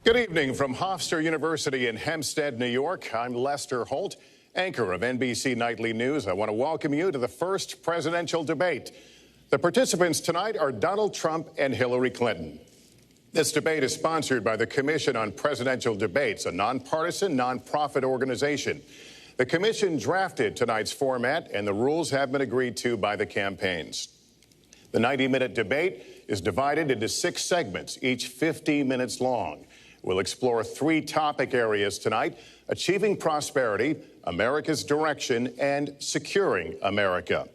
Good evening from Hofstra University in Hempstead, New York. I'm Lester Holt, anchor of NBC Nightly News. I want to welcome you to the first presidential debate. The participants tonight are Donald Trump and Hillary Clinton. This debate is sponsored by the Commission on Presidential Debates, a nonpartisan, nonprofit organization. The commission drafted tonight's format, and the rules have been agreed to by the campaigns. The 90-minute debate is divided into 6 segments, each 50 minutes long. We'll explore 3 topic areas tonight: achieving prosperity, America's direction, and securing America.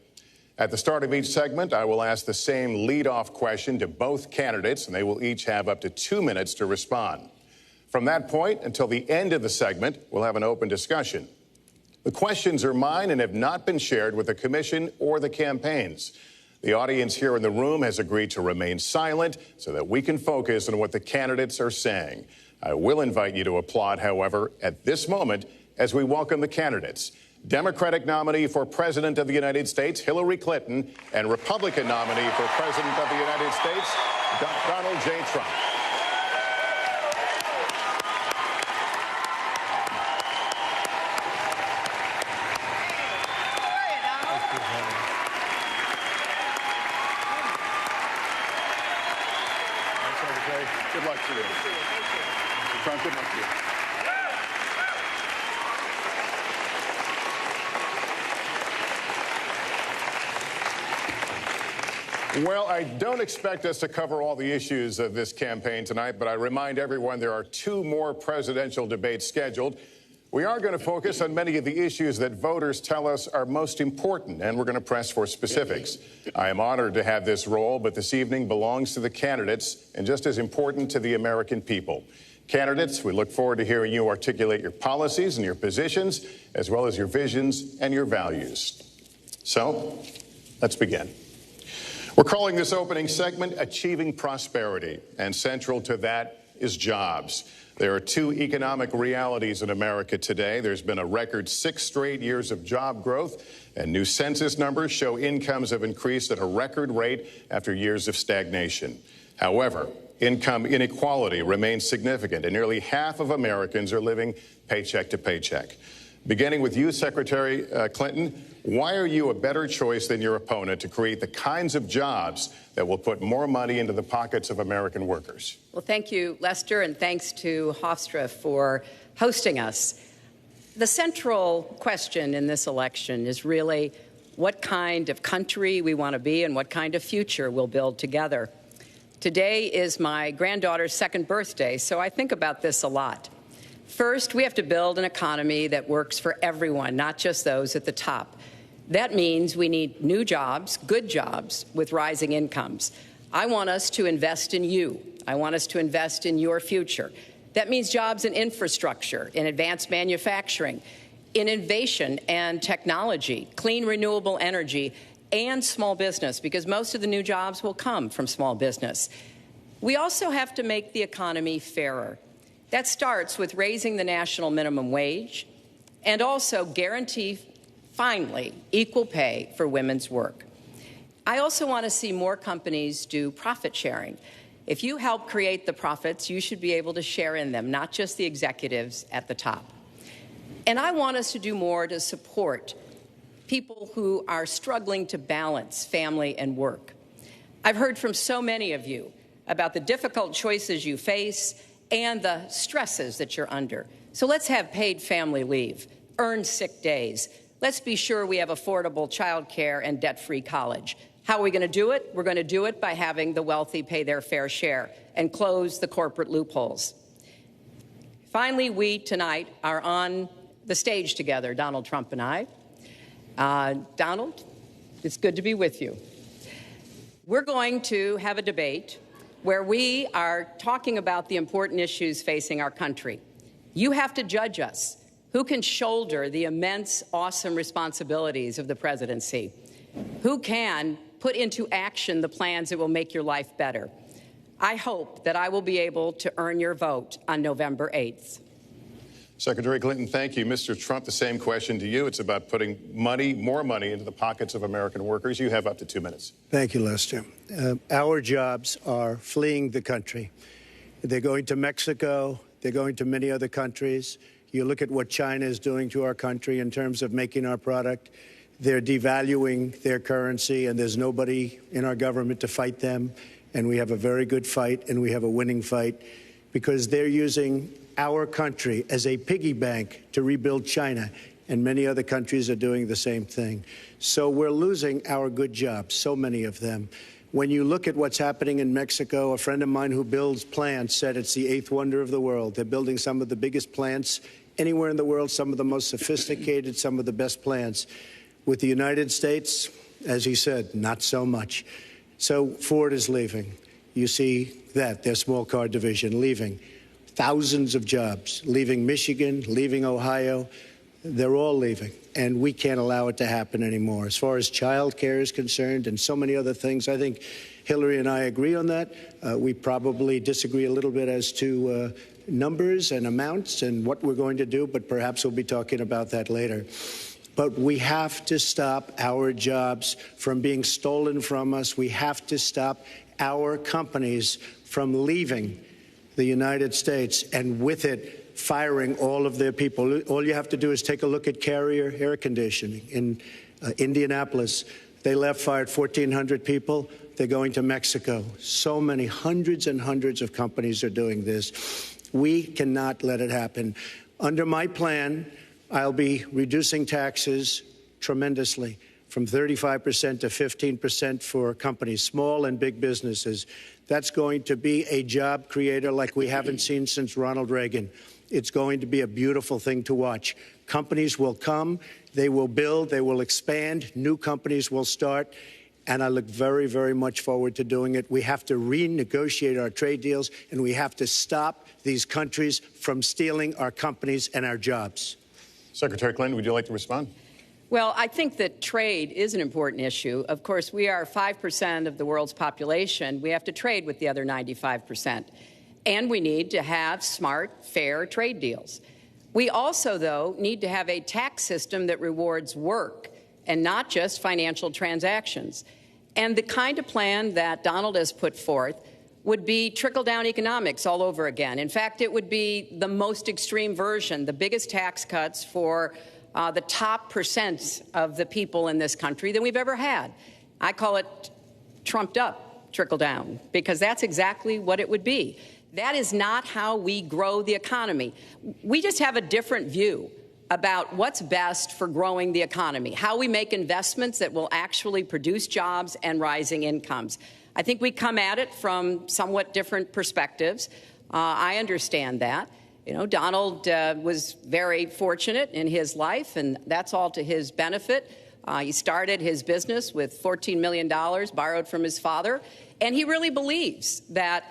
At the start of each segment, I will ask the same lead-off question to both candidates, and they will each have up to 2 minutes to respond. From that point until the end of the segment, we'll have an open discussion. The questions are mine and have not been shared with the commission or the campaigns. The audience here in the room has agreed to remain silent so that we can focus on what the candidates are saying. I will invite you to applaud, however, at this moment as we welcome the candidates. Democratic nominee for President of the United States, Hillary Clinton, and Republican nominee for President of the United States, Donald J. Trump. Good luck to you. Mr. Trump, good luck to you. Well, I don't expect us to cover all the issues of this campaign tonight, but I remind everyone there are 2 more presidential debates scheduled. We are going to focus on many of the issues that voters tell us are most important, and we're going to press for specifics. I am honored to have this role, but this evening belongs to the candidates and just as important to the American people. Candidates, we look forward to hearing you articulate your policies and your positions, as well as your visions and your values. So, let's begin. We're calling this opening segment Achieving Prosperity, and central to that is jobs. There are 2 economic realities in America today. There's been a record 6 straight years of job growth, and new census numbers show incomes have increased at a record rate after years of stagnation. However, income inequality remains significant, and nearly half of Americans are living paycheck to paycheck. Beginning with you, Secretary Clinton, why are you a better choice than your opponent to create the kinds of jobs that will put more money into the pockets of American workers? Well, thank you, Lester, and thanks to Hofstra for hosting us. The central question in this election is really what kind of country we want to be and what kind of future we'll build together. Today is my granddaughter's 2nd birthday, so I think about this a lot. First, we have to build an economy that works for everyone, not just those at the top. That means we need new jobs, good jobs, with rising incomes. I want us to invest in you. I want us to invest in your future. That means jobs in infrastructure, in advanced manufacturing, in innovation and technology, clean renewable energy, and small business, because most of the new jobs will come from small business. We also have to make the economy fairer. That starts with raising the national minimum wage and also guarantee, finally, equal pay for women's work. I also want to see more companies do profit sharing. If you help create the profits, you should be able to share in them, not just the executives at the top. And I want us to do more to support people who are struggling to balance family and work. I've heard from so many of you about the difficult choices you face and the stresses that you're under. So let's have paid family leave, earned sick days. Let's be sure we have affordable child care and debt-free college. How are we going to do it? We're going to do it by having the wealthy pay their fair share and close the corporate loopholes. Finally, we tonight are on the stage together, Donald Trump and I. Donald, it's good to be with you. We're going to have a debate where we are talking about the important issues facing our country. You have to judge us. Who can shoulder the immense, awesome responsibilities of the presidency? Who can put into action the plans that will make your life better? I hope that I will be able to earn your vote on November 8th. Secretary Clinton, thank you. Mr. Trump, the same question to you. It's about putting money, more money, into the pockets of American workers. You have up to 2 minutes. Thank you, Lester. Our jobs are fleeing the country. They're going to Mexico. They're going to many other countries. You look at what China is doing to our country in terms of making our product. They're devaluing their currency, and there's nobody in our government to fight them. And we have a very good fight, and we have a winning fight, because they're using our country as a piggy bank to rebuild China, and many other countries are doing the same thing. So we're losing our good jobs, so many of them. When you look at what's happening in Mexico, a friend of mine who builds plants said it's the eighth wonder of the world. They're building some of the biggest plants anywhere in the world, some of the most sophisticated, some of the best plants. With the United States, as he said, not so much. So Ford is leaving. You see that, their small car division leaving. Thousands of jobs, leaving Michigan, leaving Ohio. They're all leaving, and we can't allow it to happen anymore. As far as child care is concerned and so many other things, I think Hillary and I agree on that. We probably disagree a little bit as to numbers and amounts and what we're going to do, but perhaps we'll be talking about that later. But we have to stop our jobs from being stolen from us. We have to stop our companies from leaving the United States, and with it, firing all of their people. All you have to do is take a look at Carrier Air Conditioning in Indianapolis. They fired 1,400 people. They're going to Mexico. So many, hundreds and hundreds of companies are doing this. We cannot let it happen. Under my plan, I'll be reducing taxes tremendously, from 35% to 15% for companies, small and big businesses. That's going to be a job creator like we haven't seen since Ronald Reagan. It's going to be a beautiful thing to watch. Companies will come, they will build, they will expand, new companies will start, and I look very, very much forward to doing it. We have to renegotiate our trade deals, and we have to stop these countries from stealing our companies and our jobs. Secretary Clinton, would you like to respond? Well, I think that trade is an important issue. Of course, we are 5% of the world's population. We have to trade with the other 95%. And we need to have smart, fair trade deals. We also, though, need to have a tax system that rewards work and not just financial transactions. And the kind of plan that Donald has put forth would be trickle-down economics all over again. In fact, it would be the most extreme version, the biggest tax cuts for the top percent of the people in this country than we've ever had. I call it trumped-up trickle-down, because that's exactly what it would be. That is not how we grow the economy. We just have a different view about what's best for growing the economy, how we make investments that will actually produce jobs and rising incomes. I think we come at it from somewhat different perspectives. I understand that. You know, Donald was very fortunate in his life, and that's all to his benefit. He started his business with $14 million borrowed from his father, and he really believes that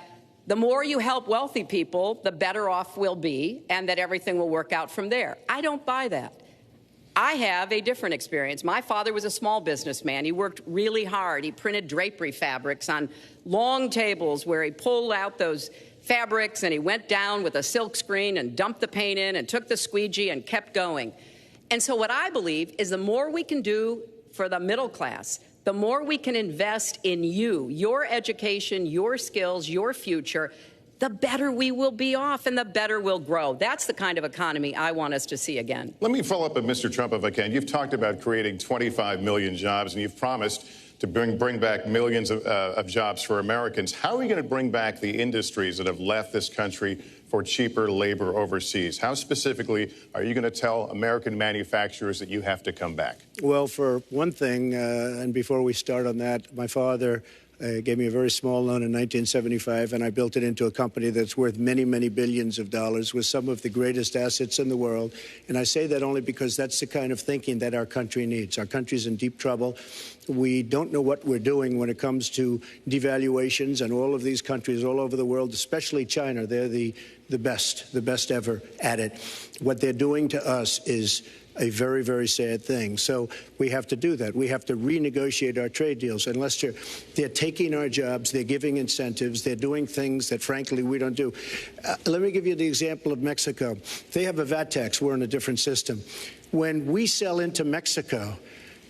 the more you help wealthy people, the better off we'll be, and that everything will work out from there. I don't buy that. I have a different experience. My father was a small businessman. He worked really hard. He printed drapery fabrics on long tables where he pulled out those fabrics and he went down with a silk screen and dumped the paint in and took the squeegee and kept going. And so what I believe is the more we can do for the middle class, the more we can invest in you, your education, your skills, your future, the better we will be off and the better we'll grow. That's the kind of economy I want us to see again. Let me follow up with Mr. Trump, if I can. You've talked about creating 25 million jobs, and you've promised to bring back millions of jobs for Americans. How are we going to bring back the industries that have left this country for cheaper labor overseas? How specifically are you going to tell American manufacturers that you have to come back? Well, for one thing, and before we start on that, my father gave me a very small loan in 1975, and I built it into a company that's worth many, many billions of dollars with some of the greatest assets in the world. And I say that only because that's the kind of thinking that our country needs. Our country's in deep trouble. We don't know what we're doing when it comes to devaluations, and all of these countries all over the world, especially China, they're the best ever at it. What they're doing to us is a very, very sad thing. So we have to do that. We have to renegotiate our trade deals. And Lester, they're taking our jobs, they're giving incentives, they're doing things that, frankly, we don't do. Let me give you the example of Mexico. They have a VAT tax. We're in a different system. When we sell into Mexico,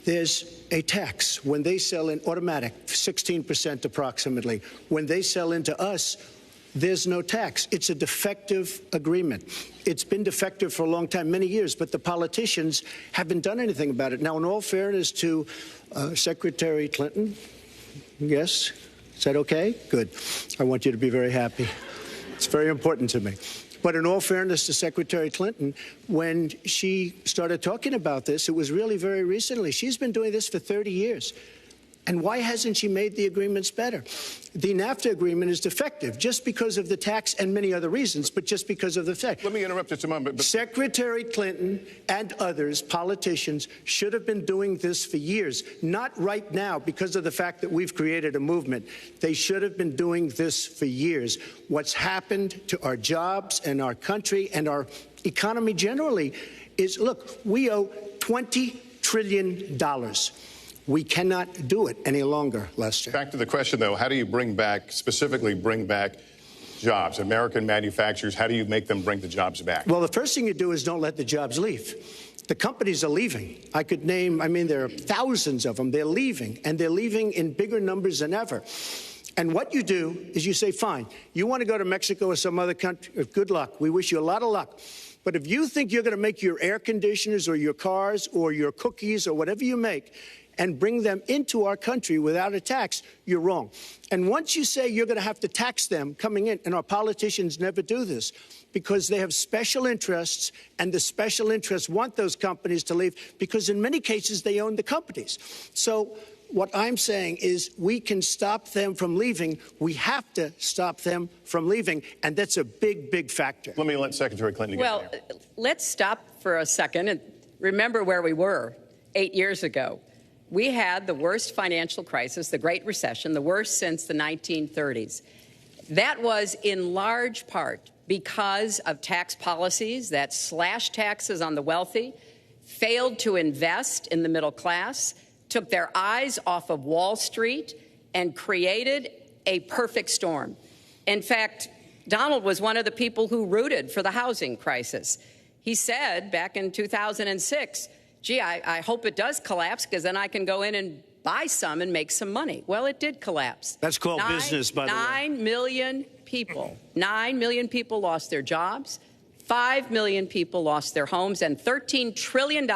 there's a tax. When they sell in automatic, 16% approximately. When they sell into us, there's no tax. It's a defective agreement. It's been defective for a long time, many years, but the politicians haven't done anything about it. Now, in all fairness to Secretary Clinton, yes, is that okay? Good. I want you to be very happy. It's very important to me. But in all fairness to Secretary Clinton, when she started talking about this, it was really very recently. She's been doing this for 30 years. And why hasn't she made the agreements better? The NAFTA agreement is defective just because of the tax and many other reasons, but just because of the fact. Let me interrupt just a moment. Secretary Clinton and others, politicians, should have been doing this for years, not right now because of the fact that we've created a movement. They should have been doing this for years. What's happened to our jobs and our country and our economy generally is, look, we owe $20 trillion. We cannot do it any longer, Lester. Back to the question, though, how do you specifically bring back jobs? American manufacturers, how do you make them bring the jobs back? Well, the first thing you do is don't let the jobs leave. The companies are leaving. I could name, there are thousands of them. They're leaving, and they're leaving in bigger numbers than ever. And what you do is you say, fine, you want to go to Mexico or some other country, good luck. We wish you a lot of luck. But if you think you're going to make your air conditioners or your cars or your cookies or whatever you make and bring them into our country without a tax, you're wrong. And once you say you're going to have to tax them coming in, and our politicians never do this because they have special interests, and the special interests want those companies to leave because in many cases they own the companies. So what I'm saying is we can stop them from leaving. We have to stop them from leaving, and that's a big, big factor. Let me let Secretary Clinton get in there. Let's stop for a second and remember where we were 8 years ago. We had the worst financial crisis, the Great Recession, the worst since the 1930s. That was in large part because of tax policies that slashed taxes on the wealthy, failed to invest in the middle class, took their eyes off of Wall Street, and created a perfect storm. In fact, Donald was one of the people who rooted for the housing crisis. He said back in 2006, gee, I hope it does collapse because then I can go in and buy some and make some money. Well, it did collapse. That's called business, by the way. 9 million people lost their jobs. 5 million people lost their homes, and $13 trillion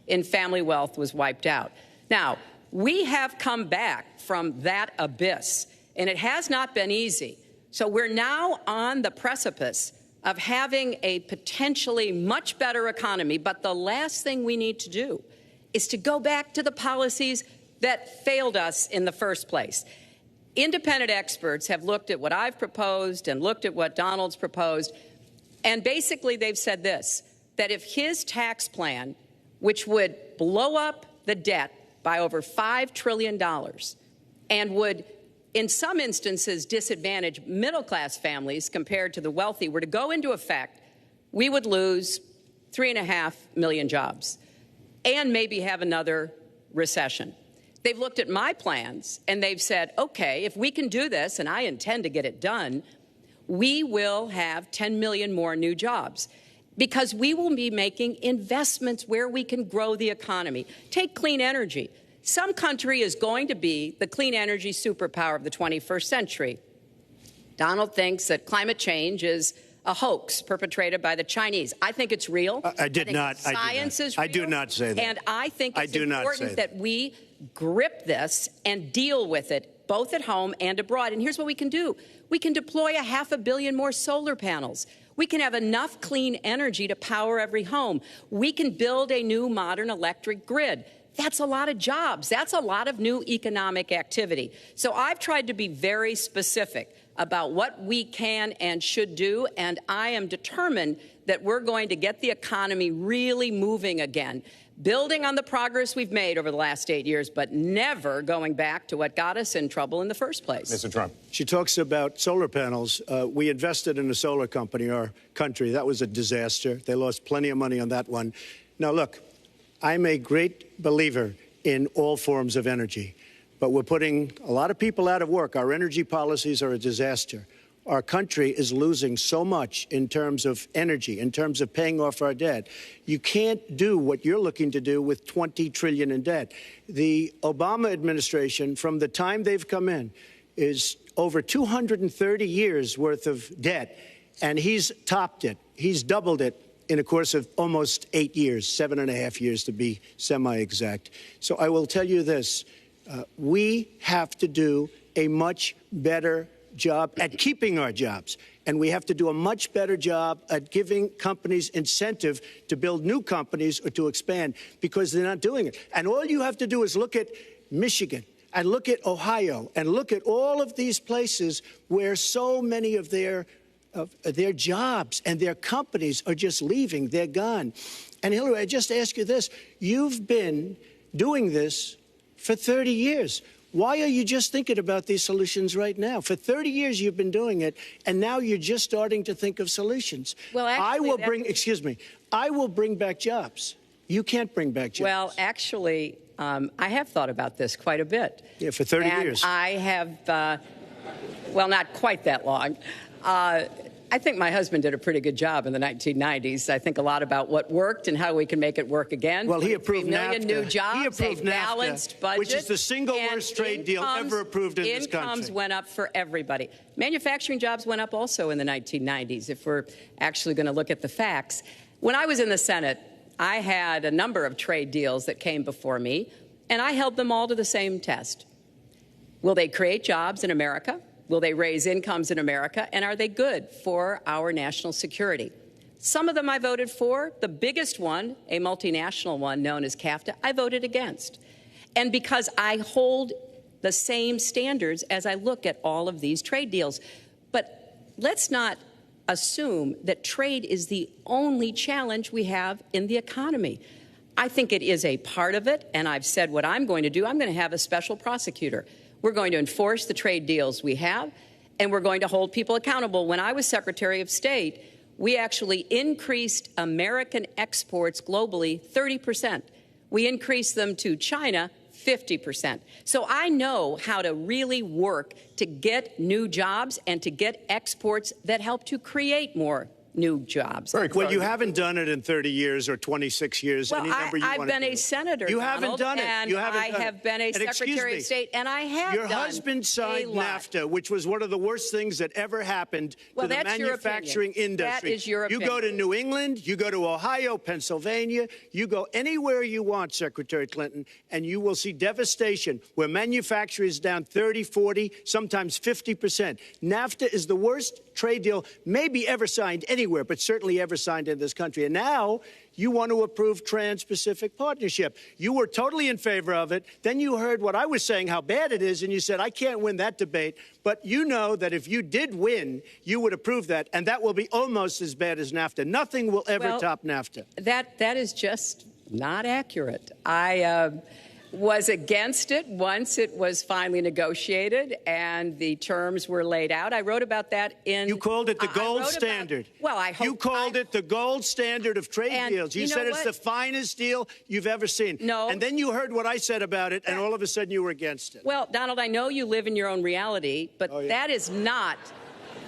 in family wealth was wiped out. Now, we have come back from that abyss, and it has not been easy. So we're now on the precipice of having a potentially much better economy. But the last thing we need to do is to go back to the policies that failed us in the first place. Independent experts have looked at what I've proposed and looked at what Donald's proposed, and basically they've said this, that if his tax plan, which would blow up the debt by over $5 trillion and would in some instances disadvantage middle-class families compared to the wealthy, were to go into effect, we would lose 3.5 million jobs and maybe have another recession. They've looked at my plans and they've said, okay, if we can do this, and I intend to get it done, we will have 10 million more new jobs because we will be making investments where we can grow the economy. Take clean energy. Some country is going to be the clean energy superpower of the 21st century. Donald thinks that climate change is a hoax perpetrated by the Chinese. I think it's real. I did not. Science is real. I do not say that. And I think it's important that we grip this and deal with it, both at home and abroad. And here's what we can do. We can deploy 500 million more solar panels. We can have enough clean energy to power every home. We can build a new modern electric grid. That's a lot of jobs. That's a lot of new economic activity. So I've tried to be very specific about what we can and should do, and I am determined that we're going to get the economy really moving again, building on the progress we've made over the last 8 years, but never going back to what got us in trouble in the first place. Mr. Trump. She talks about solar panels. We invested in a solar company, our country. That was a disaster. They lost plenty of money on that one. Now, look, I'm a great believer in all forms of energy, but we're putting a lot of people out of work. Our energy policies are a disaster. Our country is losing so much in terms of energy, in terms of paying off our debt. You can't do what you're looking to do with $20 trillion in debt. The Obama administration, from the time they've come in, is over 230 years worth of debt, and he's topped it. He's doubled it in a course of almost 8 years, 7.5 years to be semi-exact. So I will tell you this, we have to do a much better job at keeping our jobs. And we have to do a much better job at giving companies incentive to build new companies or to expand, because they're not doing it. And all you have to do is look at Michigan and look at Ohio and look at all of these places where so many of their jobs and their companies are just leaving. They're gone. And Hillary, I just ask you this. You've been doing this for 30 years. Why are you just thinking about these solutions right now? For 30 years, you've been doing it, and now you're just starting to think of solutions. Well, actually, I will bring back jobs. You can't bring back jobs. Well, actually, I have thought about this quite a bit. Yeah, for 30 years. I have, well, not quite that long. I think my husband did a pretty good job in the 1990s. I think a lot about what worked and how we can make it work again. Well, he approved 3 million NAFTA. new jobs, He approved a balanced NAFTA, budget, which is the single worst trade deal ever approved in this country. Incomes went up for everybody. Manufacturing jobs went up also in the 1990s, if we're actually going to look at the facts. When I was in the Senate, I had a number of trade deals that came before me, and I held them all to the same test. Will they create jobs in America? Will they raise incomes in America? And are they good for our national security? Some of them I voted for. The biggest one, a multinational one known as CAFTA, I voted against. And because I hold the same standards as I look at all of these trade deals. But let's not assume that trade is the only challenge we have in the economy. I think it is a part of it, and I've said what I'm going to do. I'm going to have a special prosecutor. We're going to enforce the trade deals we have, and we're going to hold people accountable. When I was Secretary of State, we actually increased American exports globally 30%. We increased them to China 50%. So I know how to really work to get new jobs and to get exports that help to create more new jobs. Well, you haven't done it in 30 years or 26 years. Well, any number you I've want been to a senator, You Donald, haven't done it. And you haven't I done have it. been a And Secretary of State, and I have Your done husband signed a lot. NAFTA, which was one of the worst things that ever happened Well, to the that's your manufacturing opinion. industry. That is your You go opinion. to New England, you go to Ohio, Pennsylvania, you go anywhere you want, Secretary Clinton, and you will see devastation where manufacturing is down 30, 40, sometimes 50%. NAFTA is the worst trade deal maybe ever signed anywhere, but certainly ever signed in this country. And now you want to approve Trans-Pacific Partnership. You were totally in favor of it. Then you heard what I was saying, how bad it is, and you said, I can't win that debate. But you know that if you did win, you would approve that, and that will be almost as bad as NAFTA. Nothing will ever top NAFTA. That is just not accurate. I was against it once it was finally negotiated and the terms were laid out. I wrote about that in... You called it the gold standard. Well, I hope... You called it the gold standard of trade deals. You said it's the finest deal you've ever seen. No. And then you heard what I said about it, and all of a sudden you were against it. Well, Donald, I know you live in your own reality, but that is not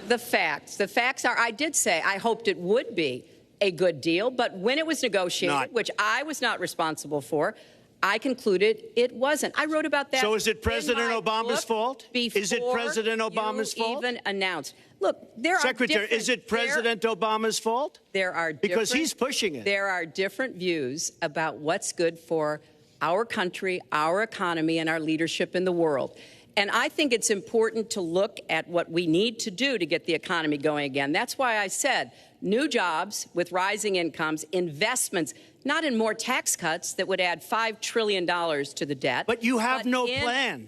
the facts. The facts are, I did say I hoped it would be a good deal, but when it was negotiated, which I was not responsible for, I concluded it wasn't. I wrote about that. So is it President Obama's fault? Is it President Obama's fault? Even announced. Look, there Secretary, are different, is it President Obama's fault? There are because he's pushing it. There are different views about what's good for our country, our economy, and our leadership in the world. And I think it's important to look at what we need to do to get the economy going again. That's why I said new jobs with rising incomes, investments, not in more tax cuts that would add $5 trillion to the debt. But you have no plan.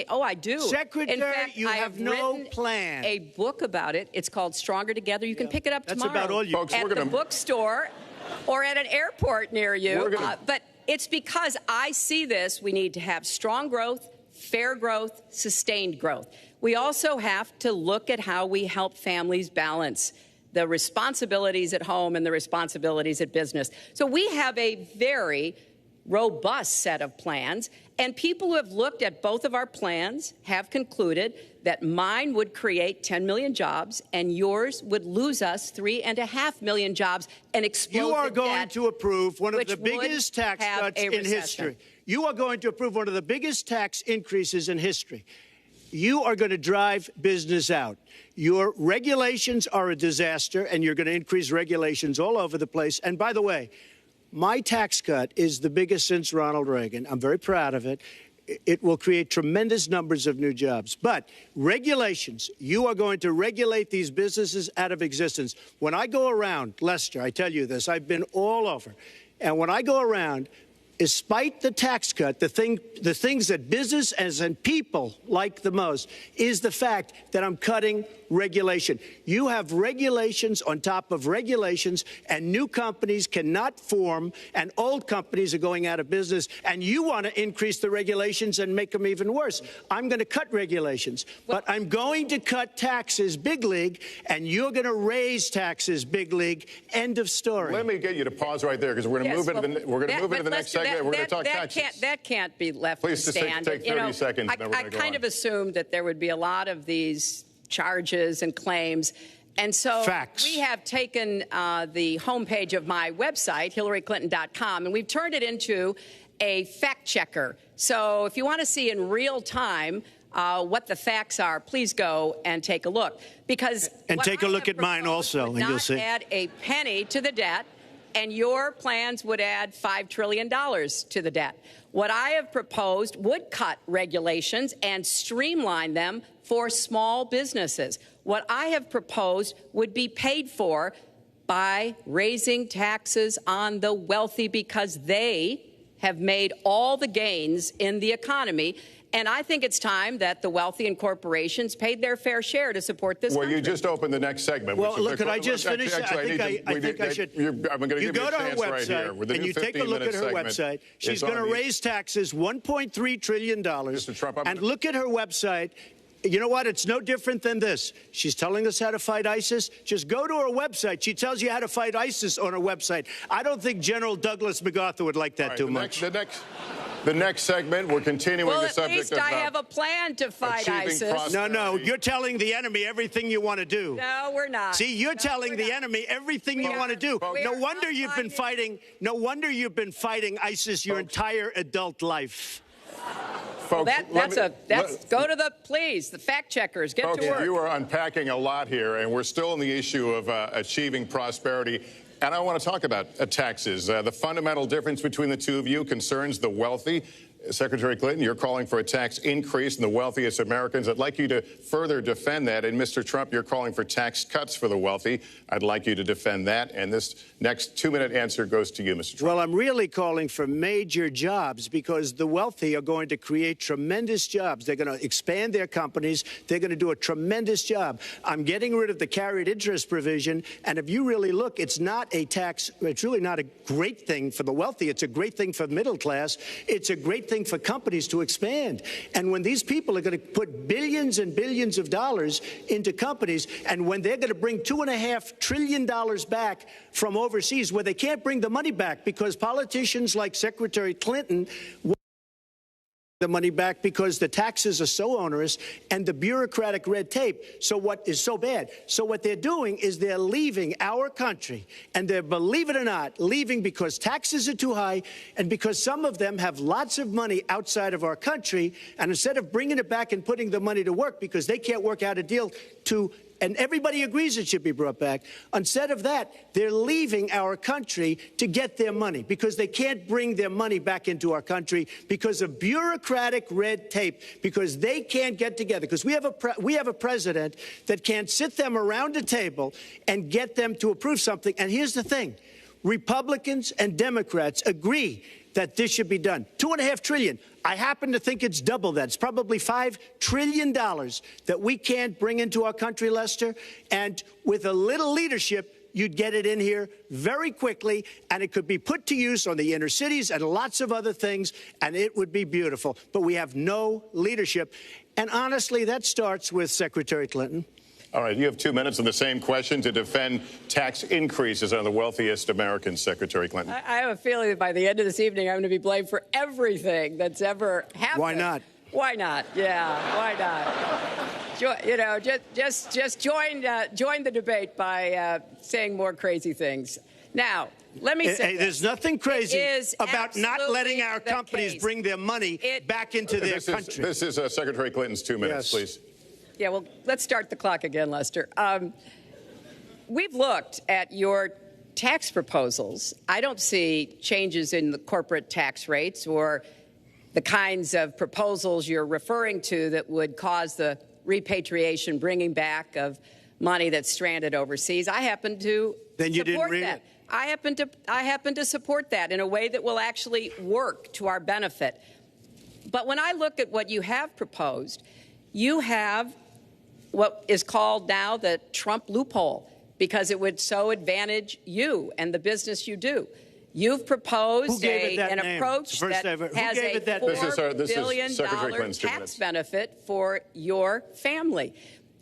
Oh, I do. Secretary, in fact, you have no written plan. A book about it. It's called Stronger Together. You can pick it up tomorrow. That's about all you... Folks, at the bookstore or at an airport near you. But it's because I see this. We need to have strong growth, fair growth, sustained growth. We also have to look at how we help families balance the responsibilities at home and the responsibilities at business. So we have a very robust set of plans, and people who have looked at both of our plans have concluded that mine would create 10 million jobs and yours would lose us 3.5 million jobs and explode You are the going debt, to approve one of the which would biggest tax have cuts a in recession. history. You are going to approve one of the biggest tax increases in history. you are going to drive business out. Your regulations are a disaster, and you're going to increase regulations all over the place. And by the way, my tax cut is the biggest since Ronald Reagan. I'm very proud of it. It will create tremendous numbers of new jobs. But regulations, you are going to regulate these businesses out of existence. When I go around, Lester, I tell you this, I've been all over. And when I go around, despite the tax cut, the things that business and people like the most is the fact that I'm cutting regulation. You have regulations on top of regulations, and new companies cannot form, and old companies are going out of business, and you want to increase the regulations and make them even worse. I'm going to cut regulations, but I'm going to cut taxes big league, and you're going to raise taxes big league. End of story. Let me get you to pause right there, because we're going to move into the next segment. We're going to talk taxes. That can't be left Please to stand. Take 30 seconds, and then we're going to go on. I kind of assumed that there would be a lot of these charges and claims. And so we have taken the homepage of my website, HillaryClinton.com, and we've turned it into a fact checker. So if you want to see in real time what the facts are, please go and take a look. And take a look at mine also, and you'll see. Add a penny to the debt, and your plans would add $5 trillion to the debt. What I have proposed would cut regulations and streamline them for small businesses. What I have proposed would be paid for by raising taxes on the wealthy, because they have made all the gains in the economy. And I think it's time that the wealthy and corporations paid their fair share to support this country. Well, you just opened the next segment. Well, look, could I just finish? I think I should. I'm going to give you a chance right here. And you take a look at her website. She's going to raise taxes $1.3 trillion. Mr. Trump, and look at her website. You know what? It's no different than this. She's telling us how to fight ISIS. Just go to her website. She tells you how to fight ISIS on her website. I don't think General Douglas MacArthur would like that too much. The next segment, we're continuing the subject of... Well, at least I have a plan to fight ISIS. No, you're telling the enemy everything you want to do. No, we're not. See, you're telling the enemy everything you want to do. No wonder you've been fighting. No wonder you've been fighting ISIS your entire adult life. Folks, go to the fact checkers, get to work. You are unpacking a lot here, and we're still on the issue of achieving prosperity. And I want to talk about taxes. The fundamental difference between the two of you concerns the wealthy. Secretary Clinton, you're calling for a tax increase in the wealthiest Americans. I'd like you to further defend that. And Mr. Trump, you're calling for tax cuts for the wealthy. I'd like you to defend that. And this next 2-minute answer goes to you, Mr. Trump. Well, I'm really calling for major jobs, because the wealthy are going to create tremendous jobs. They're going to expand their companies. They're going to do a tremendous job. I'm getting rid of the carried interest provision. And if you really look, it's not a tax. It's really not a great thing for the wealthy. It's a great thing for the middle class. It's a great thing for companies to expand. And when these people are going to put billions and billions of dollars into companies, and when they're going to bring $2.5 trillion back from overseas, where they can't bring the money back because politicians like Secretary Clinton the money back because the taxes are so onerous and the bureaucratic red tape. So what is so bad? So what they're doing is they're leaving our country, and they're, believe it or not, leaving because taxes are too high and because some of them have lots of money outside of our country. And instead of bringing it back and putting the money to work because they can't work out a deal to, and everybody agrees it should be brought back. Instead of that, they're leaving our country to get their money because they can't bring their money back into our country because of bureaucratic red tape, because they can't get together, because we have a president that can't sit them around a table and get them to approve something. And here's the thing. Republicans and Democrats agree that this should be done. $2.5 trillion. I happen to think it's double that. It's probably $5 trillion that we can't bring into our country, Lester. And with a little leadership, you'd get it in here very quickly, and it could be put to use on the inner cities and lots of other things, and it would be beautiful. But we have no leadership. And honestly, that starts with Secretary Clinton. All right, you have 2 minutes on the same question to defend tax increases on the wealthiest Americans, Secretary Clinton. I have a feeling that by the end of this evening, I'm going to be blamed for everything that's ever happened. Why not? Why not? Yeah, why not? You know, just join the debate by saying more crazy things. Now, let me say, there's nothing crazy about not letting our companies case. bring their money back into their country. This is Secretary Clinton's 2 minutes, please. Yeah, well, let's start the clock again, Lester. We've looked at your tax proposals. I don't see changes in the corporate tax rates or the kinds of proposals you're referring to that would cause the repatriation, bringing back of money that's stranded overseas. I happen to support that. I happen to support that in a way that will actually work to our benefit. But when I look at what you have proposed, you have what is called now the Trump loophole, because it would so advantage you and the business you do. You've proposed an approach that has a $4 billion tax benefit for your family.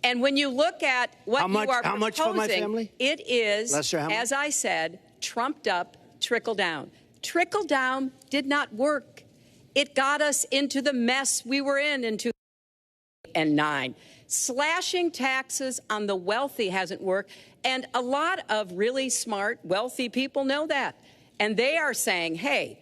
And when you look at what you are proposing, how much for my family? It is, Lester, as I said, trumped up trickle down. Trickle down did not work. It got us into the mess we were in 2009. Slashing taxes on the wealthy hasn't worked. And a lot of really smart, wealthy people know that. And they are saying, hey,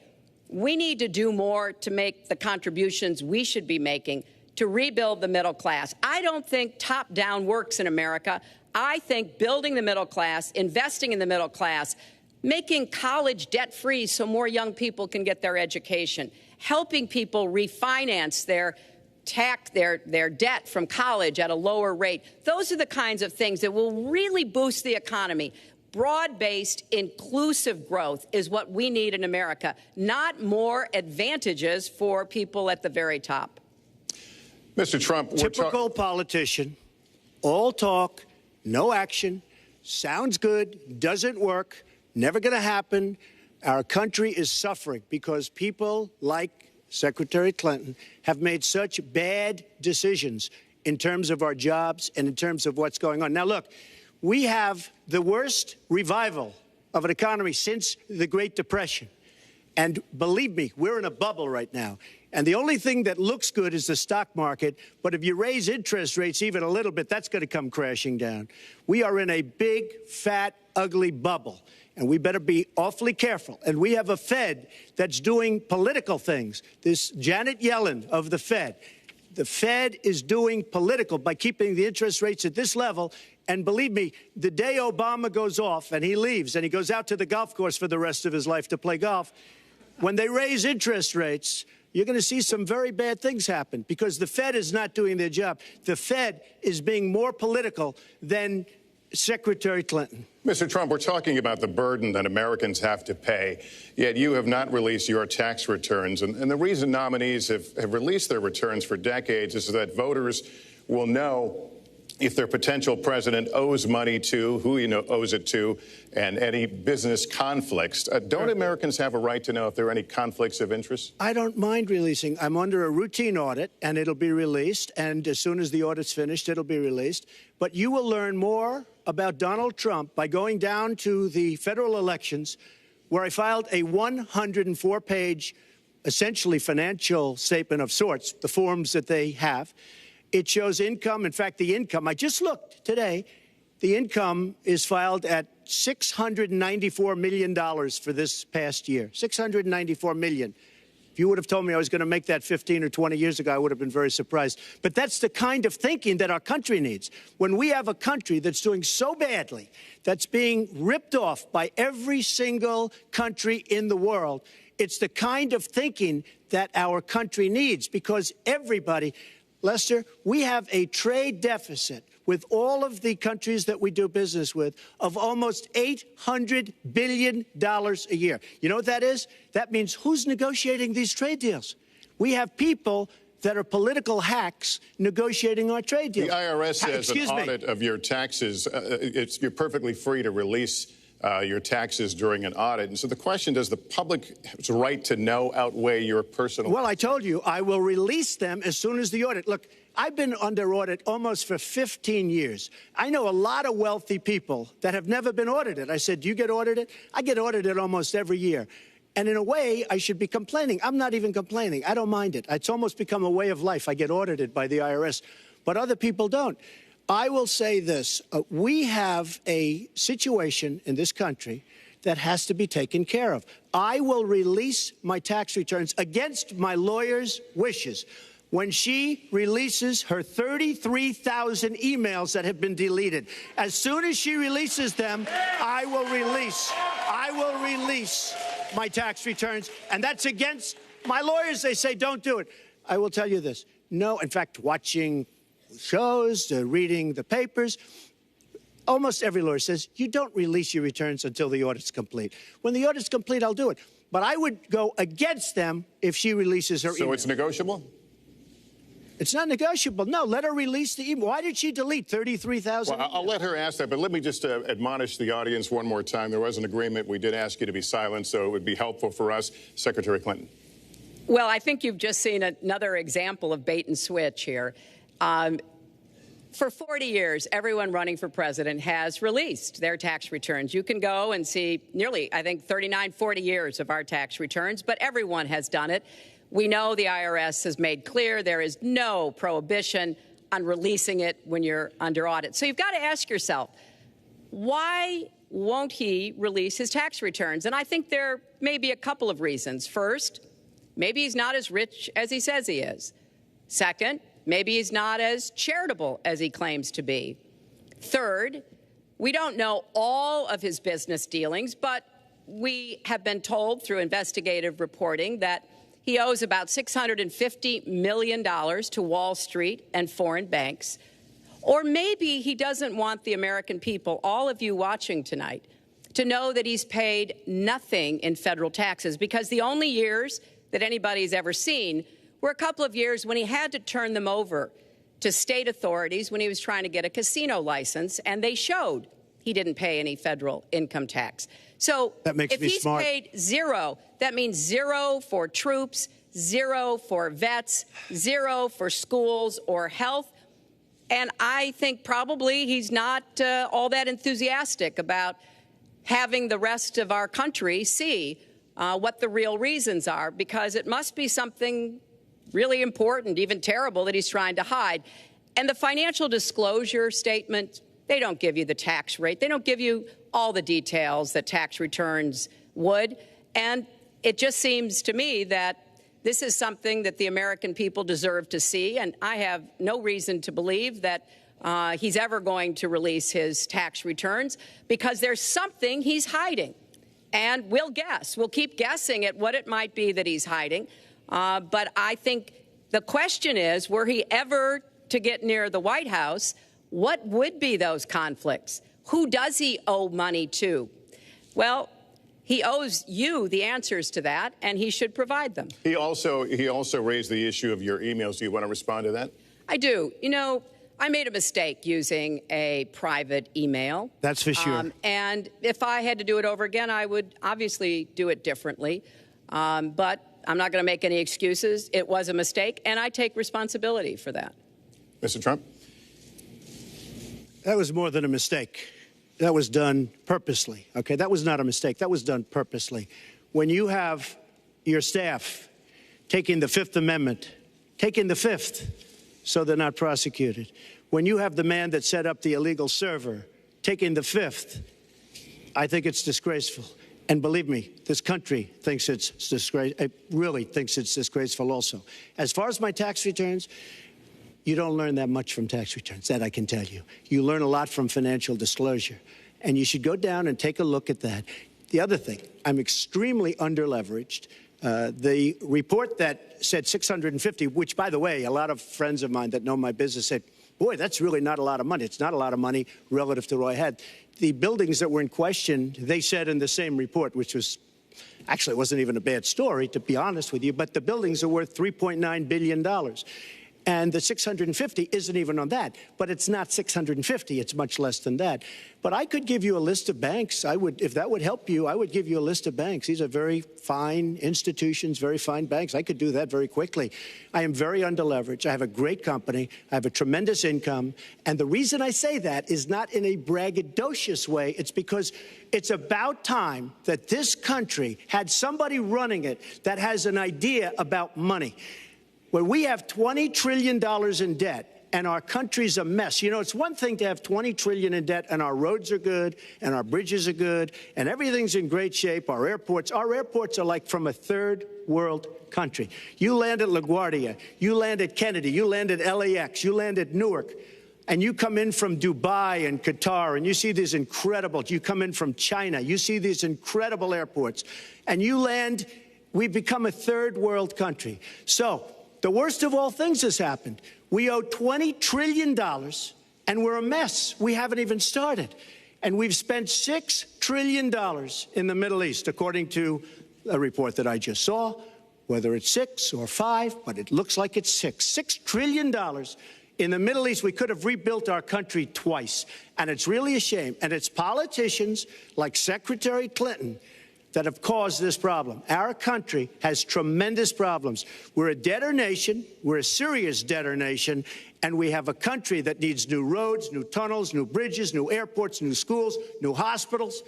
we need to do more to make the contributions we should be making to rebuild the middle class. I don't think top-down works in America. I think building the middle class, investing in the middle class, making college debt-free so more young people can get their education, helping people refinance their debt from college at a lower rate. Those are the kinds of things that will really boost the economy. Broad-based, inclusive growth is what we need in America, not more advantages for people at the very top. Mr. Trump, typical politician, all talk, no action, sounds good, doesn't work, never going to happen. Our country is suffering because people like Secretary Clinton have made such bad decisions in terms of our jobs and in terms of what's going on. Now, look, we have the worst revival of an economy since the Great Depression. And believe me, we're in a bubble right now. And the only thing that looks good is the stock market. But if you raise interest rates even a little bit, that's going to come crashing down. We are in a big, fat, ugly bubble. And we better be awfully careful. And we have a Fed that's doing political things. This Janet Yellen of the Fed is doing political by keeping the interest rates at this level. And believe me, the day Obama goes off and he leaves and he goes out to the golf course for the rest of his life to play golf, when they raise interest rates, you're going to see some very bad things happen because the Fed is not doing their job. The Fed is being more political than Secretary Clinton. Mr. Trump, we're talking about the burden that Americans have to pay, yet you have not released your tax returns. And the reason nominees have released their returns for decades is so that voters will know if their potential president owes money to, who he owes it to, and any business conflicts. Don't Americans have a right to know if there are any conflicts of interest? I don't mind releasing. I'm under a routine audit, and it'll be released. And as soon as the audit's finished, it'll be released. But you will learn more about Donald Trump by going down to the federal elections, where I filed a 104-page, essentially financial statement of sorts, the forms that they have. It shows income. In fact, the income, I just looked today, the income is filed at $694 million for this past year. $694 million. If you would have told me I was going to make that 15 or 20 years ago, I would have been very surprised. But that's the kind of thinking that our country needs. When we have a country that's doing so badly, that's being ripped off by every single country in the world, it's the kind of thinking that our country needs because everybody... Lester, we have a trade deficit with all of the countries that we do business with of almost $800 billion a year. You know what that is? That means who's negotiating these trade deals? We have people that are political hacks negotiating our trade deals. The IRS has an audit of your taxes. You're perfectly free to release your taxes during an audit. And so the question, does the public's right to know outweigh your personal... Well, I told you, I will release them as soon as the audit. Look, I've been under audit almost for 15 years. I know a lot of wealthy people that have never been audited. I said, do you get audited? I get audited almost every year. And in a way, I should be complaining. I'm not even complaining. I don't mind it. It's almost become a way of life. I get audited by the IRS, but other people don't. I will say this. We have a situation in this country that has to be taken care of. I will release my tax returns against my lawyer's wishes when she releases her 33,000 emails that have been deleted. As soon as she releases them, I will release my tax returns, and that's against my lawyers. They say don't do it. I will tell you this. No, in fact, watching shows, reading the papers, almost every lawyer says you don't release your returns until the audit's complete. When the audit's complete, I'll do it. But I would go against them if she releases her email. So it's negotiable? It's not negotiable. No, let her release the email. Why did she delete 33,000? Well, I'll let her ask that, but let me just admonish the audience one more time. There was an agreement. We did ask you to be silent, so it would be helpful for us. Secretary Clinton. Well, I think you've just seen another example of bait and switch here. For 40 years, everyone running for president has released their tax returns. You can go and see nearly, I think, 39, 40 years of our tax returns, but everyone has done it. We know the IRS has made clear there is no prohibition on releasing it when you're under audit. So you've got to ask yourself, why won't he release his tax returns? And I think there may be a couple of reasons. First, maybe he's not as rich as he says he is. Second, maybe he's not as charitable as he claims to be. Third, we don't know all of his business dealings, but we have been told through investigative reporting that he owes about $650 million to Wall Street and foreign banks. Or maybe he doesn't want the American people, all of you watching tonight, to know that he's paid nothing in federal taxes, because the only years that anybody's ever seen were a couple of years when he had to turn them over to state authorities when he was trying to get a casino license, and they showed he didn't pay any federal income tax. So if he's paid zero, that means zero for troops, zero for vets, zero for schools or health. And I think probably he's not all that enthusiastic about having the rest of our country see what the real reasons are, because it must be something really important, even terrible, that he's trying to hide. And the financial disclosure statement, they don't give you the tax rate. They don't give you all the details that tax returns would. And it just seems to me that this is something that the American people deserve to see. And I have no reason to believe that he's ever going to release his tax returns, because there's something he's hiding. And we'll guess. We'll keep guessing at what it might be that he's hiding. But I think the question is, were he ever to get near the White House, what would be those conflicts? Who does he owe money to? Well, he owes you the answers to that, and he should provide them. He also raised the issue of your emails. Do you want to respond to that? I do. You know, I made a mistake using a private email. That's for sure. And if I had to do it over again, I would obviously do it differently. But I'm not going to make any excuses. It was a mistake, and I take responsibility for that. Mr. Trump? That was more than a mistake. That was done purposely, okay? That was not a mistake. That was done purposely. When you have your staff taking the Fifth Amendment, taking the Fifth so they're not prosecuted, when you have the man that set up the illegal server taking the Fifth, I think it's disgraceful. And believe me, this country thinks it's disgraceful. It really thinks it's disgraceful also. As far as my tax returns, you don't learn that much from tax returns, that I can tell you. You learn a lot from financial disclosure, and you should go down and take a look at that. The other thing, I'm extremely underleveraged. The report that said 650, which, by the way, a lot of friends of mine that know my business said, boy, that's really not a lot of money. It's not a lot of money relative to what I had. The buildings that were in question, they said in the same report, which was actually, it wasn't even a bad story, to be honest with you, but the buildings are worth $3.9 billion. And the 650 isn't even on that. But it's not 650. It's much less than that. But I could give you a list of banks. I would, if that would help you, I would give you a list of banks. These are very fine institutions, very fine banks. I could do that very quickly. I am very underleveraged. I have a great company. I have a tremendous income. And the reason I say that is not in a braggadocious way. It's because it's about time that this country had somebody running it that has an idea about money. When we have $20 trillion in debt, and our country's a mess. You know, it's one thing to have $20 trillion in debt, and our roads are good, and our bridges are good, and everything's in great shape. Our airports are like from a third world country. You land at LaGuardia, you land at Kennedy, you land at LAX, you land at Newark, and you come in from Dubai and Qatar, and you see these incredible, you come in from China, you see these incredible airports, and you land, we've become a third world country. So the worst of all things has happened. We owe $20 trillion, and we're a mess. We haven't even started. And we've spent $6 trillion in the Middle East, according to a report that I just saw, whether it's 6 or 5, but it looks like it's 6. $6 trillion in the Middle East. We could have rebuilt our country twice, and it's really a shame. And it's politicians like Secretary Clinton that have caused this problem. Our country has tremendous problems. We're a debtor nation. We're a serious debtor nation. And we have a country that needs new roads, new tunnels, new bridges, new airports, new schools, new hospitals.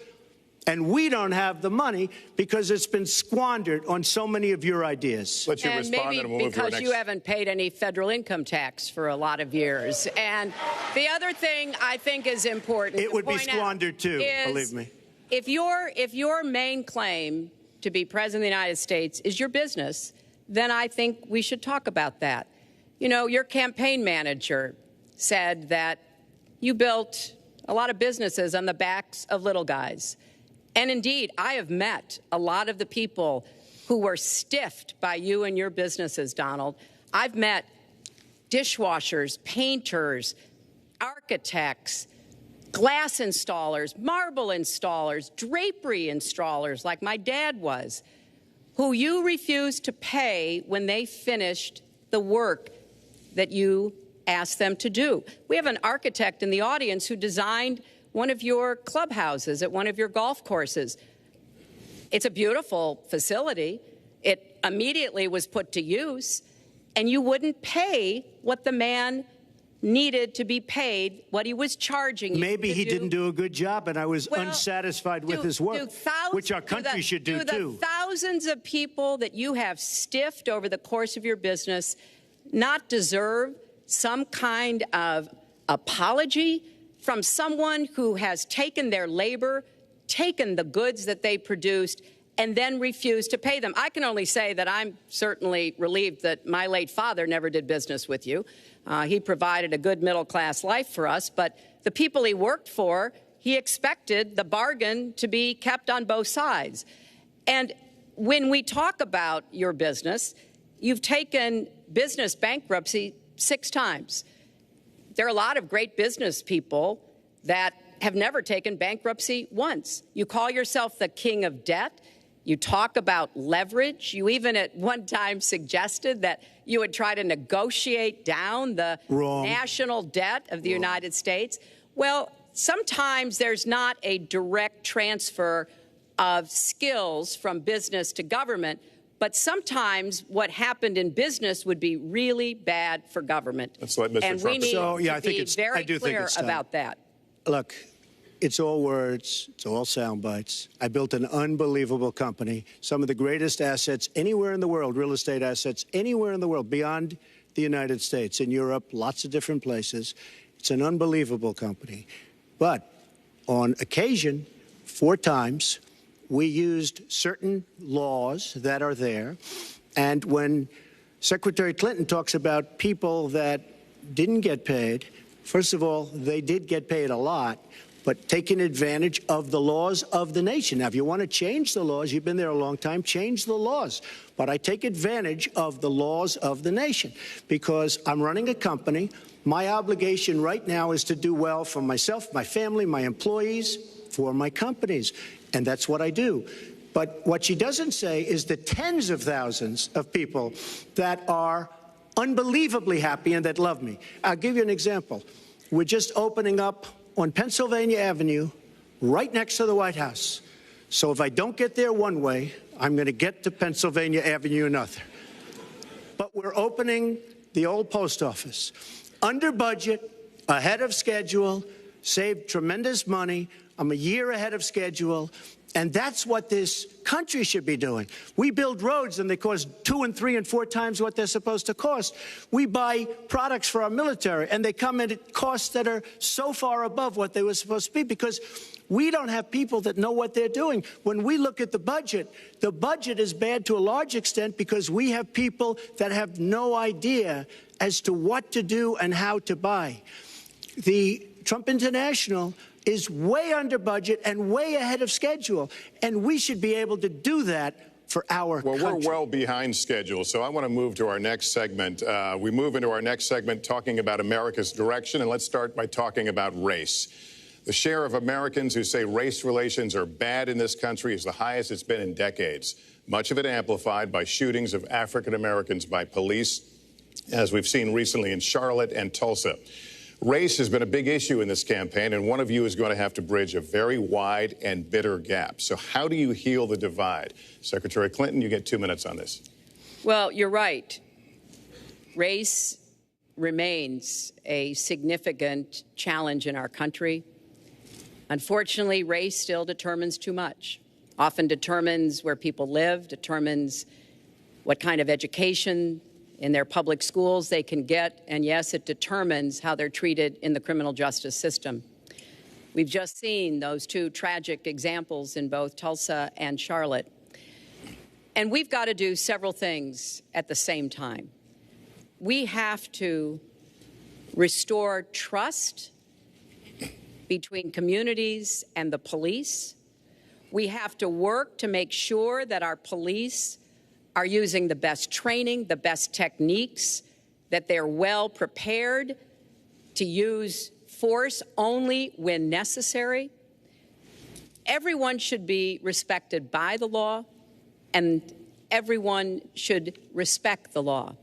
And we don't have the money because it's been squandered on so many of your ideas. Let you and respond, maybe and we'll move to our because next. you haven't paid any federal income tax for a lot of years. And the other thing I think is important It to would be point out squandered too, is believe me. If your main claim to be president of the United States is your business, then I think we should talk about that. You know, your campaign manager said that you built a lot of businesses on the backs of little guys. And indeed, I have met a lot of the people who were stiffed by you and your businesses, Donald. I've met dishwashers, painters, architects, glass installers, marble installers, drapery installers, like my dad was, who you refused to pay when they finished the work that you asked them to do. We have an architect in the audience who designed one of your clubhouses at one of your golf courses. It's a beautiful facility. It immediately was put to use, and you wouldn't pay what the man needed to be paid, what he was charging you. Maybe he didn't do a good job, and I was Well, unsatisfied with his work, which our country should do too. The thousands of people that you have stiffed over the course of your business not deserve some kind of apology from someone who has taken their labor, taken the goods that they produced, and then refused to pay them? I can only say that I'm certainly relieved that my late father never did business with you. He provided a good middle-class life for us, but the people he worked for, he expected the bargain to be kept on both sides. And when we talk about your business, you've taken business bankruptcy 6 times. There are a lot of great business people that have never taken bankruptcy once. You call yourself the king of debt. You talk about leverage. You even at one time suggested that you would try to negotiate down the national debt of the United States. Well, sometimes there's not a direct transfer of skills from business to government, but sometimes what happened in business would be really bad for government. Let's let Mr. And Trump we need So, yeah, to I think be it's- very I do think clear it's time. about that. Look, it's all words. It's all sound bites. I built an unbelievable company, some of the greatest assets anywhere in the world, real estate assets anywhere in the world, beyond the United States, in Europe, lots of different places. It's an unbelievable company. But on occasion, 4 times, we used certain laws that are there. And when Secretary Clinton talks about people that didn't get paid, first of all, they did get paid a lot, but taking advantage of the laws of the nation. Now, if you want to change the laws, you've been there a long time, change the laws. But I take advantage of the laws of the nation because I'm running a company. My obligation right now is to do well for myself, my family, my employees, for my companies. And that's what I do. But what she doesn't say is the tens of thousands of people that are unbelievably happy and that love me. I'll give you an example. We're just opening up on Pennsylvania Avenue, right next to the White House. So if I don't get there one way, I'm going to get to Pennsylvania Avenue another. But we're opening the old post office. Under budget, ahead of schedule, saved tremendous money. I'm a year ahead of schedule. And that's what this country should be doing. We build roads and they cost 2 and 3 and 4 times what they're supposed to cost. We buy products for our military and they come in at costs that are so far above what they were supposed to be because we don't have people that know what they're doing. When we look at the budget is bad to a large extent because we have people that have no idea as to what to do and how to buy. The Trump International is way under budget and way ahead of schedule. And we should be able to do that for our country. Well, we're well behind schedule, so I want to move to our next segment. We move into our next segment talking about America's direction, and let's start by talking about race. The share of Americans who say race relations are bad in this country is the highest it's been in decades, much of it amplified by shootings of African Americans by police, as we've seen recently in Charlotte and Tulsa. Race has been a big issue in this campaign, and one of you is going to have to bridge a very wide and bitter gap. So how do you heal the divide? Secretary Clinton, you get 2 minutes on this. Well, you're right. Race remains a significant challenge in our country. Unfortunately, race still determines too much, often determines where people live, determines what kind of education in their public schools they can get, and yes, it determines how they're treated in the criminal justice system. We've just seen those 2 tragic examples in both Tulsa and Charlotte. And we've got to do several things at the same time. We have to restore trust between communities and the police. We have to work to make sure that our police are using the best training, the best techniques, that they're well prepared to use force only when necessary. Everyone should be respected by the law, and everyone should respect the law.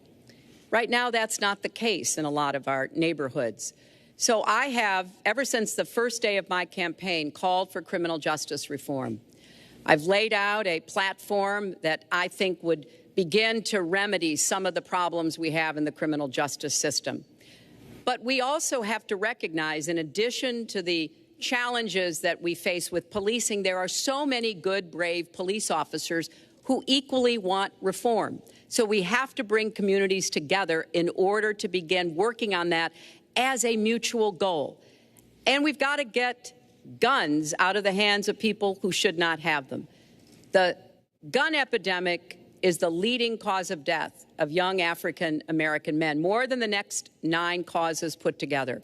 Right now, that's not the case in a lot of our neighborhoods. So I have, ever since the first day of my campaign, called for criminal justice reform. I've laid out a platform that I think would begin to remedy some of the problems we have in the criminal justice system. But we also have to recognize, in addition to the challenges that we face with policing, there are so many good, brave police officers who equally want reform. So we have to bring communities together in order to begin working on that as a mutual goal. And we've got to get guns out of the hands of people who should not have them. The gun epidemic is the leading cause of death of young African American men, more than the next 9 causes put together.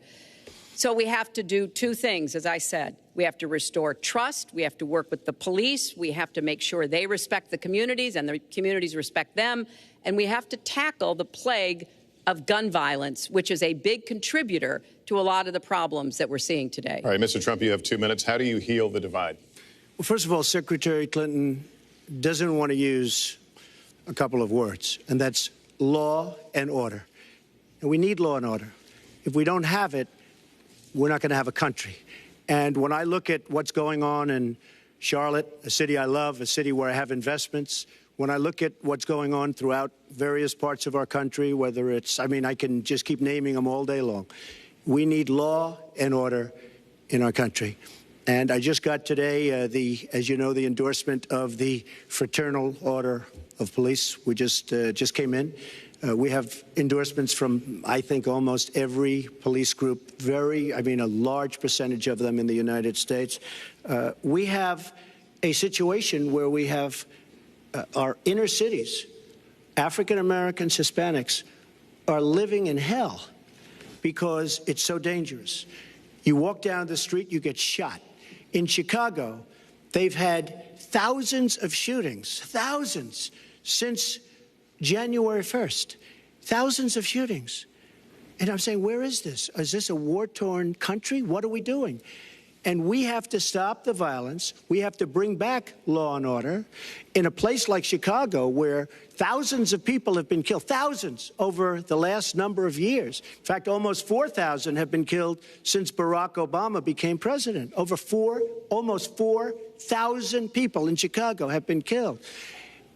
So we have to do 2 things, as I said. We have to restore trust. We have to work with the police. We have to make sure they respect the communities and the communities respect them. And we have to tackle the plague of gun violence, which is a big contributor to a lot of the problems that we're seeing today. All right, Mr. Trump, you have 2 minutes. How do you heal the divide? Well, first of all, Secretary Clinton doesn't want to use a couple of words, and that's law and order. And we need law and order. If we don't have it, we're not going to have a country. And when I look at what's going on in Charlotte, a city I love, a city where I have investments, when I look at what's going on throughout various parts of our country, whether it's, I mean, I can just keep naming them all day long. We need law and order in our country. And I just got today, as you know, the endorsement of the Fraternal Order of Police. We just came in. We have endorsements from, I think, almost every police group, a large percentage of them in the United States. We have a situation where we have our inner cities, African Americans, Hispanics, are living in hell because it's so dangerous. You walk down the street, you get shot. In Chicago, they've had thousands of shootings, thousands, since January 1st. Thousands of shootings. And I'm saying, where is this? Is this a war-torn country? What are we doing? And we have to stop the violence. We have to bring back law and order in a place like Chicago where thousands of people have been killed, thousands over the last number of years. In fact, almost 4,000 have been killed since Barack Obama became president. Almost 4,000 people in Chicago have been killed.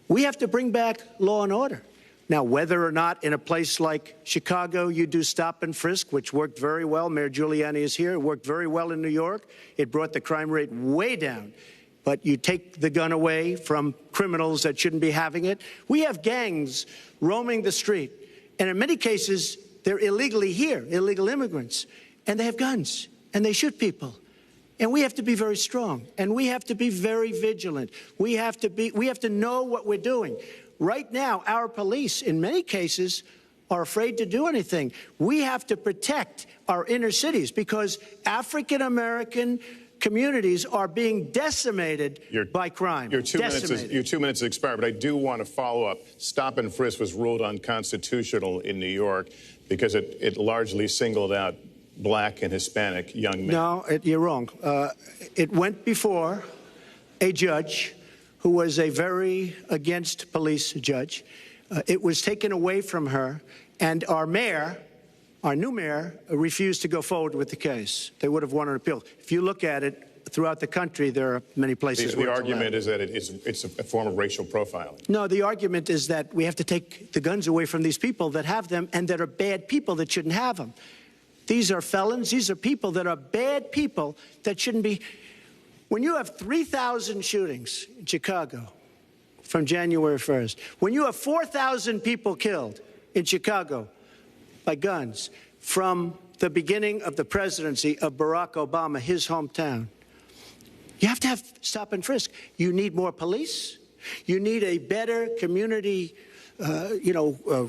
We have to bring back law and order. Now, whether or not in a place like Chicago you do stop and frisk, which worked very well, Mayor Giuliani is here, it worked very well in New York. It brought the crime rate way down. But you take the gun away from criminals that shouldn't be having it. We have gangs roaming the street, and in many cases, they're illegally here, illegal immigrants, and they have guns, and they shoot people. And we have to be very strong, and we have to be very vigilant. We have to know what we're doing. Right now, our police, in many cases, are afraid to do anything. We have to protect our inner cities because African-American communities are being decimated by crime. Your 2 minutes expired, but I do want to follow up. Stop and frisk was ruled unconstitutional in New York because it largely singled out Black and Hispanic young men. No, you're wrong. It went before a judge who was a very against police judge. It was taken away from her, and our mayor, our new mayor, refused to go forward with the case. They would have won an appeal. If you look at it throughout the country, there are many places where the argument is that it's a form of racial profiling. No, the argument is that we have to take the guns away from these people that have them and that are bad people that shouldn't have them. These are felons. These are people that are bad people that shouldn't be. When you have 3,000 shootings in Chicago from January 1st, when you have 4,000 people killed in Chicago by guns from the beginning of the presidency of Barack Obama, his hometown, you have to have stop and frisk. You need more police. You need a better community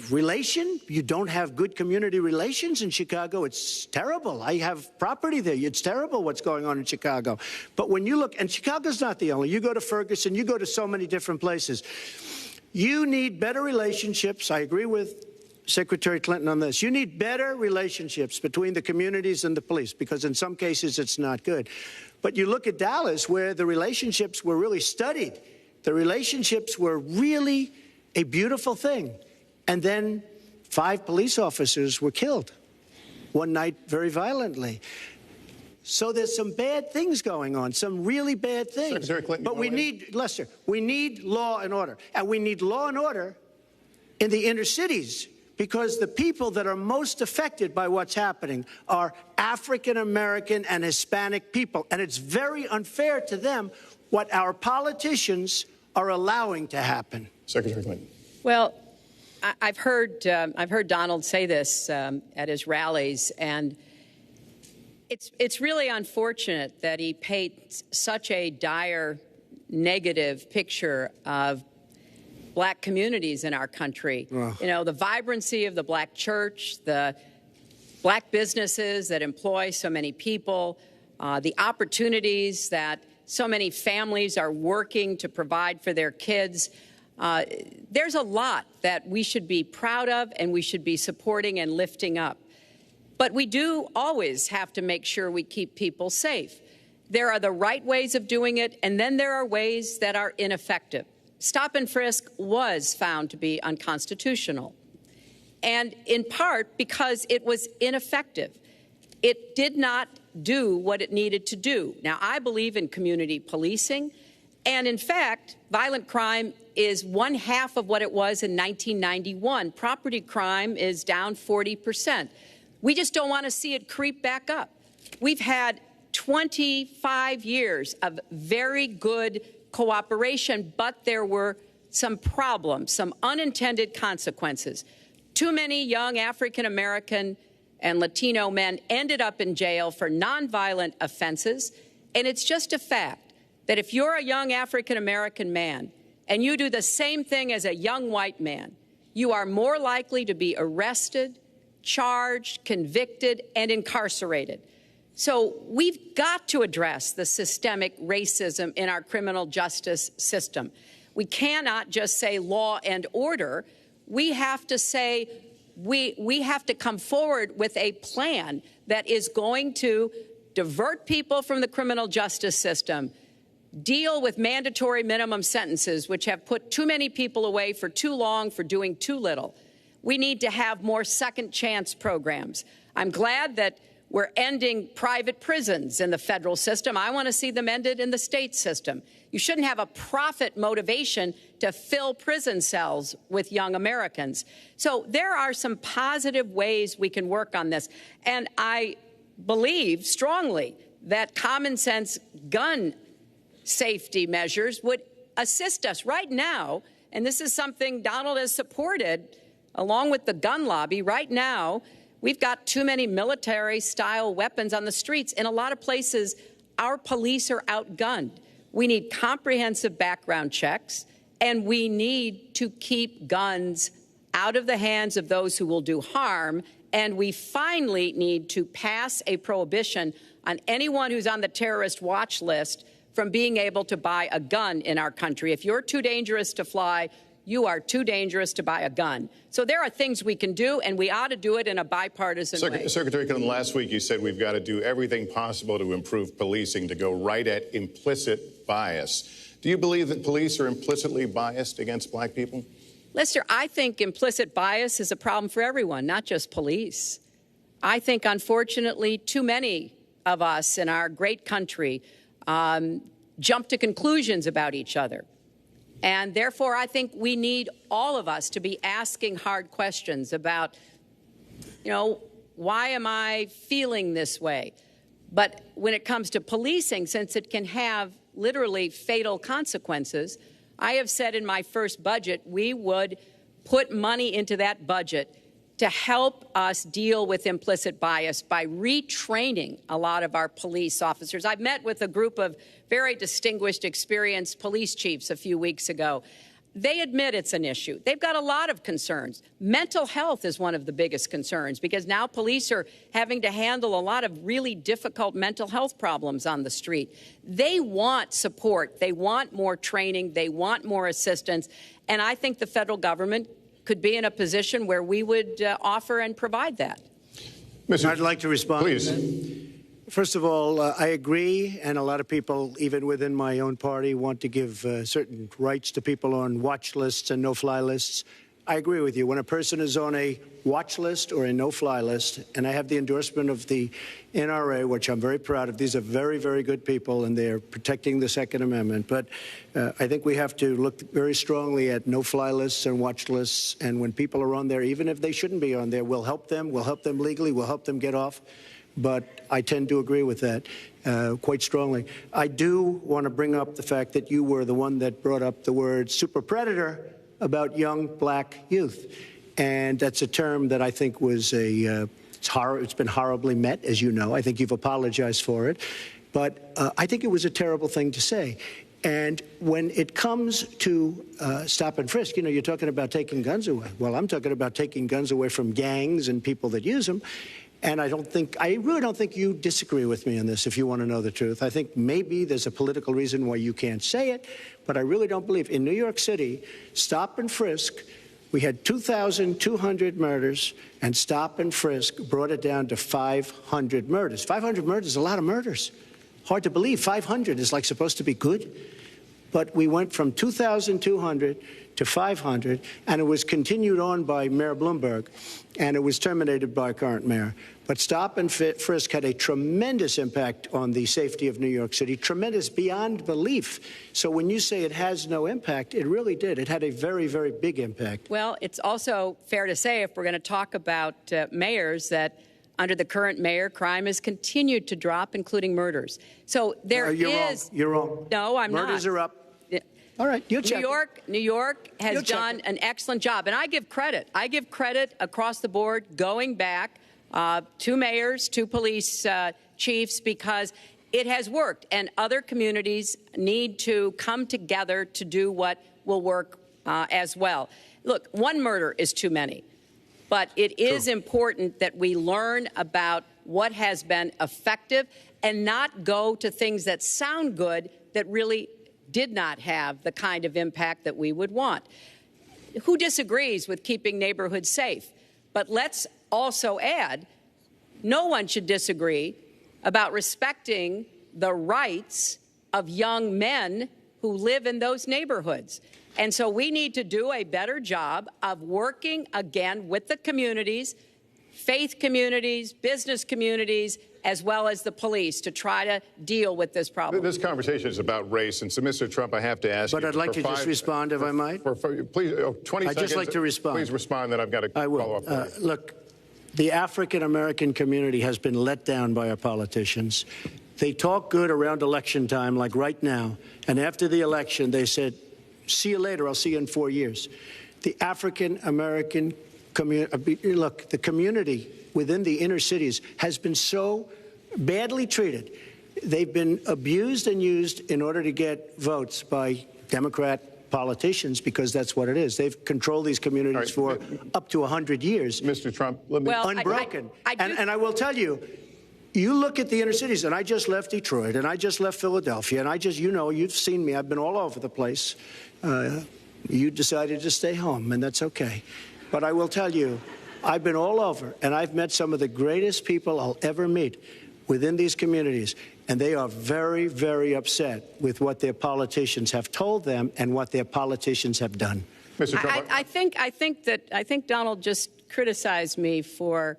relation. You don't have good community relations in Chicago. It's terrible. I have property there. It's terrible what's going on in Chicago. But when you look, and Chicago's not the only, you go to Ferguson, you go to so many different places. You need better relationships. I agree with Secretary Clinton on this. You need better relationships between the communities and the police, because in some cases it's not good. But you look at Dallas, where the relationships were really studied. The relationships were really a beautiful thing. And then 5 police officers were killed one night very violently. So there's some bad things going on, some really bad things. Secretary Clinton, but we need, Lester, we need law and order. And we need law and order in the inner cities, because the people that are most affected by what's happening are African-American and Hispanic people. And it's very unfair to them what our politicians are allowing to happen. Secretary Clinton. Well, I've heard Donald say this at his rallies, and it's really unfortunate that he paints such a dire, negative picture of Black communities in our country. You know, the vibrancy of the Black church, the Black businesses that employ so many people, the opportunities that so many families are working to provide for their kids. There's a lot that we should be proud of and we should be supporting and lifting up. But we do always have to make sure we keep people safe. There are the right ways of doing it, and then there are ways that are ineffective. Stop and frisk was found to be unconstitutional, and in part because it was ineffective. It did not do what it needed to do. Now, I believe in community policing, and in fact, violent crime is 1/2 of what it was in 1991. Property crime is down 40%. We just don't want to see it creep back up. We've had 25 years of very good cooperation, but there were some problems, some unintended consequences. Too many young African-American and Latino men ended up in jail for nonviolent offenses, and it's just a fact that if you're a young African-American man and you do the same thing as a young white man, you are more likely to be arrested, charged, convicted, and incarcerated. So we've got to address the systemic racism in our criminal justice system. We cannot just say law and order. We have to say we have to come forward with a plan that is going to divert people from the criminal justice system, deal with mandatory minimum sentences, which have put too many people away for too long for doing too little. We need to have more second chance programs. I'm glad that We're ending private prisons in the federal system. I want to see them ended in the state system. You shouldn't have a profit motivation to fill prison cells with young Americans. So there are some positive ways we can work on this. And I believe strongly that common sense gun safety measures would assist us right now. And this is something Donald has supported along with the gun lobby. Right now, we've got too many military-style weapons on the streets. In a lot of places, our police are outgunned. We need comprehensive background checks, and we need to keep guns out of the hands of those who will do harm. And we finally need to pass a prohibition on anyone who's on the terrorist watch list from being able to buy a gun in our country. If you're too dangerous to fly, you are too dangerous to buy a gun. So there are things we can do, and we ought to do it in a bipartisan way. Secretary Clinton, last week you said we've got to do everything possible to improve policing, to go right at implicit bias. Do you believe that police are implicitly biased against black people? Lester, I think implicit bias is a problem for everyone, not just police. I think, unfortunately, too many of us in our great country jump to conclusions about each other. And therefore, I think we need all of us to be asking hard questions about, why am I feeling this way? But when it comes to policing, since it can have literally fatal consequences, I have said in my first budget we would put money into that budget to help us deal with implicit bias by retraining a lot of our police officers. I met with a group of very distinguished, experienced police chiefs a few weeks ago. They admit it's an issue. They've got a lot of concerns. Mental health is one of the biggest concerns because now police are having to handle a lot of really difficult mental health problems on the street. They want support. They want more training. They want more assistance. And I think the federal government could be in a position where we would offer and provide that. I'd like to respond. Please. First of all, I agree, and a lot of people, even within my own party, want to give certain rights to people on watch lists and no-fly lists. I agree with you. When a person is on a watch list or a no-fly list, and I have the endorsement of the NRA, which I'm very proud of, these are very, very good people, and they're protecting the Second Amendment. But I think we have to look very strongly at no-fly lists and watch lists, and when people are on there, even if they shouldn't be on there, we'll help them legally, we'll help them get off. But I tend to agree with that quite strongly. I do want to bring up the fact that you were the one that brought up the word super predator about young black youth. And that's a term that I think was it's been horribly met, as you know. I think you've apologized for it. But I think it was a terrible thing to say. And when it comes to stop and frisk, you're talking about taking guns away. Well, I'm talking about taking guns away from gangs and people that use them. And I really don't think you disagree with me on this, if you want to know the truth. I think maybe there's a political reason why you can't say it, but I really don't believe. In New York City, stop and frisk, we had 2,200 murders, and stop and frisk brought it down to 500 murders. 500 murders is a lot of murders. Hard to believe. 500 is like supposed to be good. But we went from 2,200 to 500, and it was continued on by Mayor Bloomberg, and it was terminated by current mayor. But stop and frisk had a tremendous impact on the safety of New York City, tremendous beyond belief. So when you say it has no impact, it really did. It had a very, very big impact. Well, it's also fair to say, if we're going to talk about mayors, that under the current mayor, crime has continued to drop, including murders. So there is... You're wrong. No, I'm not. Murders are up. All right, you'll check. New York has done an excellent job, and I give credit. I give credit across the board, going back to mayors, to police chiefs, because it has worked, and other communities need to come together to do what will work as well. Look, one murder is too many, but it is important that we learn about what has been effective and not go to things that sound good that really did not have the kind of impact that we would want. Who disagrees with keeping neighborhoods safe? But let's also add, no one should disagree about respecting the rights of young men who live in those neighborhoods. And so we need to do a better job of working again with the communities, faith communities, business communities, as well as the police to try to deal with this problem. This conversation is about race, and so, Mr. Trump, I have to ask you. But I'd like to just respond, if I might. Please, 20 I'd seconds. just like to respond. Please respond, then I've got to follow up. I will. Look, the African-American community has been let down by our politicians. They talk good around election time, like right now, and after the election, they said, see you later, I'll see you in 4 years. The African-American community, look, the community within the inner cities has been so badly treated. They've been abused and used in order to get votes by Democrat politicians, because that's what it is. They've controlled these communities for up to 100 years. Mr. Trump, let me... Unbroken. And I will tell you, you look at the inner cities, and I just left Detroit, and I just left Philadelphia, and I just, you know, you've seen me. I've been all over the place. You decided to stay home, and that's okay. But I will tell you, I've been all over, and I've met some of the greatest people I'll ever meet within these communities, and they are very, very upset with what their politicians have told them and what their politicians have done. Mr. Trump, I think Donald just criticized me for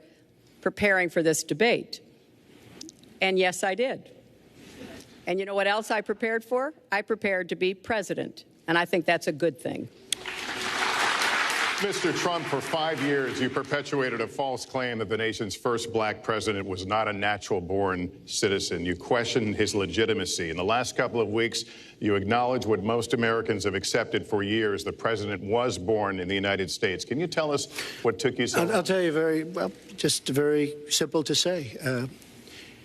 preparing for this debate. And yes, I did. And you know what else I prepared for? I prepared to be president. And I think that's a good thing. Mr. Trump, for 5 years, you perpetuated a false claim that the nation's first black president was not a natural-born citizen. You questioned his legitimacy. In the last couple of weeks, you acknowledged what most Americans have accepted for years. The president was born in the United States. Can you tell us what took you so long? I'll tell you just very simple to say.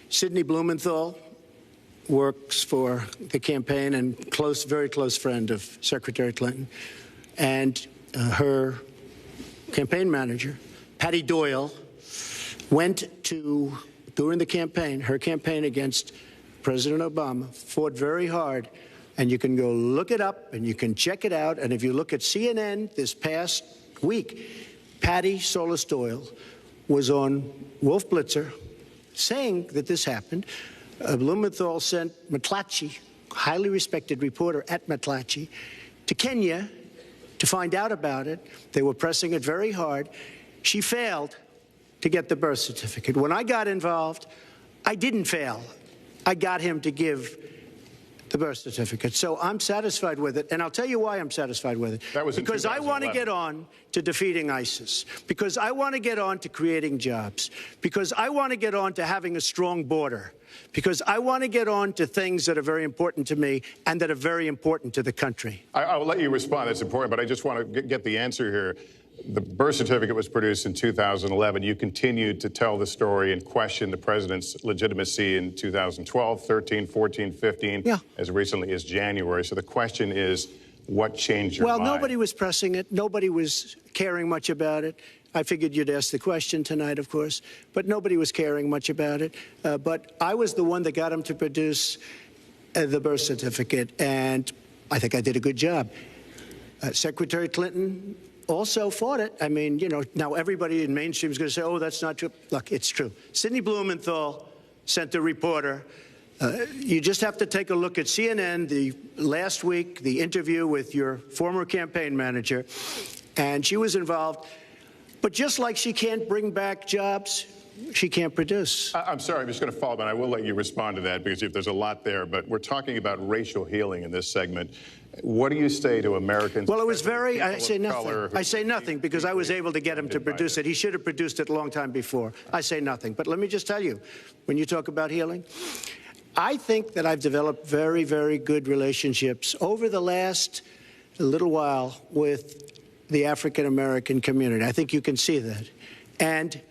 Sidney Blumenthal works for the campaign and very close friend of Secretary Clinton. And her campaign manager, Patty Doyle, went to, during the campaign, her campaign against President Obama, fought very hard. And you can go look it up and you can check it out. And if you look at CNN this past week, Patty Solis Doyle was on Wolf Blitzer saying that this happened. Blumenthal sent McClatchy, highly respected reporter at McClatchy, to Kenya to find out about it. They were pressing it very hard. She failed to get the birth certificate. When I got involved, I didn't fail. I got him to give the birth certificate. So I'm satisfied with it, and I'll tell you why I'm satisfied with it. That was because I want to get on to defeating ISIS, because I want to get on to creating jobs, because I want to get on to having a strong border, because I want to get on to things that are very important to me and that are very important to the country. I'll let you respond. That's important, but I just want to get the answer here. The birth certificate was produced in 2011. You continued to tell the story and question the president's legitimacy in 2012, 13, 14, 15, as recently as January. So the question is, what changed your mind? Well, nobody was pressing it. Nobody was caring much about it. I figured you'd ask the question tonight, of course, but nobody was caring much about it. But I was the one that got him to produce the birth certificate, and I think I did a good job. Secretary Clinton also fought it. I mean, you know, now everybody in mainstream is going to say, oh, that's not true. Look, it's true. Sidney Blumenthal sent a reporter. You just have to take a look at CNN last week, the interview with your former campaign manager, and she was involved. But just like she can't bring back jobs, she can't produce. I'm sorry, I'm just going to follow up, and I will let you respond to that because there's a lot there. But we're talking about racial healing in this segment. What do you say to Americans? Well, it was very, I say nothing. I say nothing because I was able to get him to produce it. He should have produced it a long time before. I say nothing. But let me just tell you, when you talk about healing, I think that I've developed very, very good relationships over the last little while with the African-American community. I think you can see that. And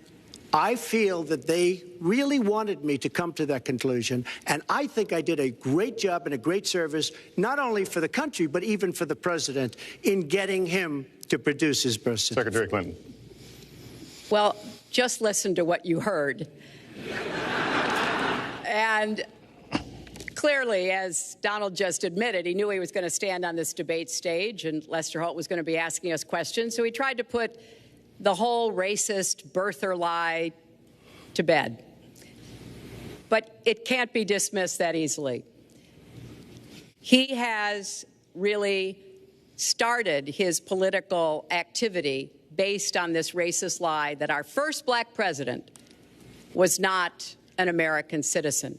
I feel that they really wanted me to come to that conclusion, and I think I did a great job and a great service, not only for the country, but even for the president, in getting him to produce his birth certificate. Secretary Clinton. Well, just listen to what you heard. And clearly, as Donald just admitted, he knew he was going to stand on this debate stage, and Lester Holt was going to be asking us questions, so he tried to put the whole racist birther lie to bed. But it can't be dismissed that easily. He has really started his political activity based on this racist lie that our first black president was not an American citizen.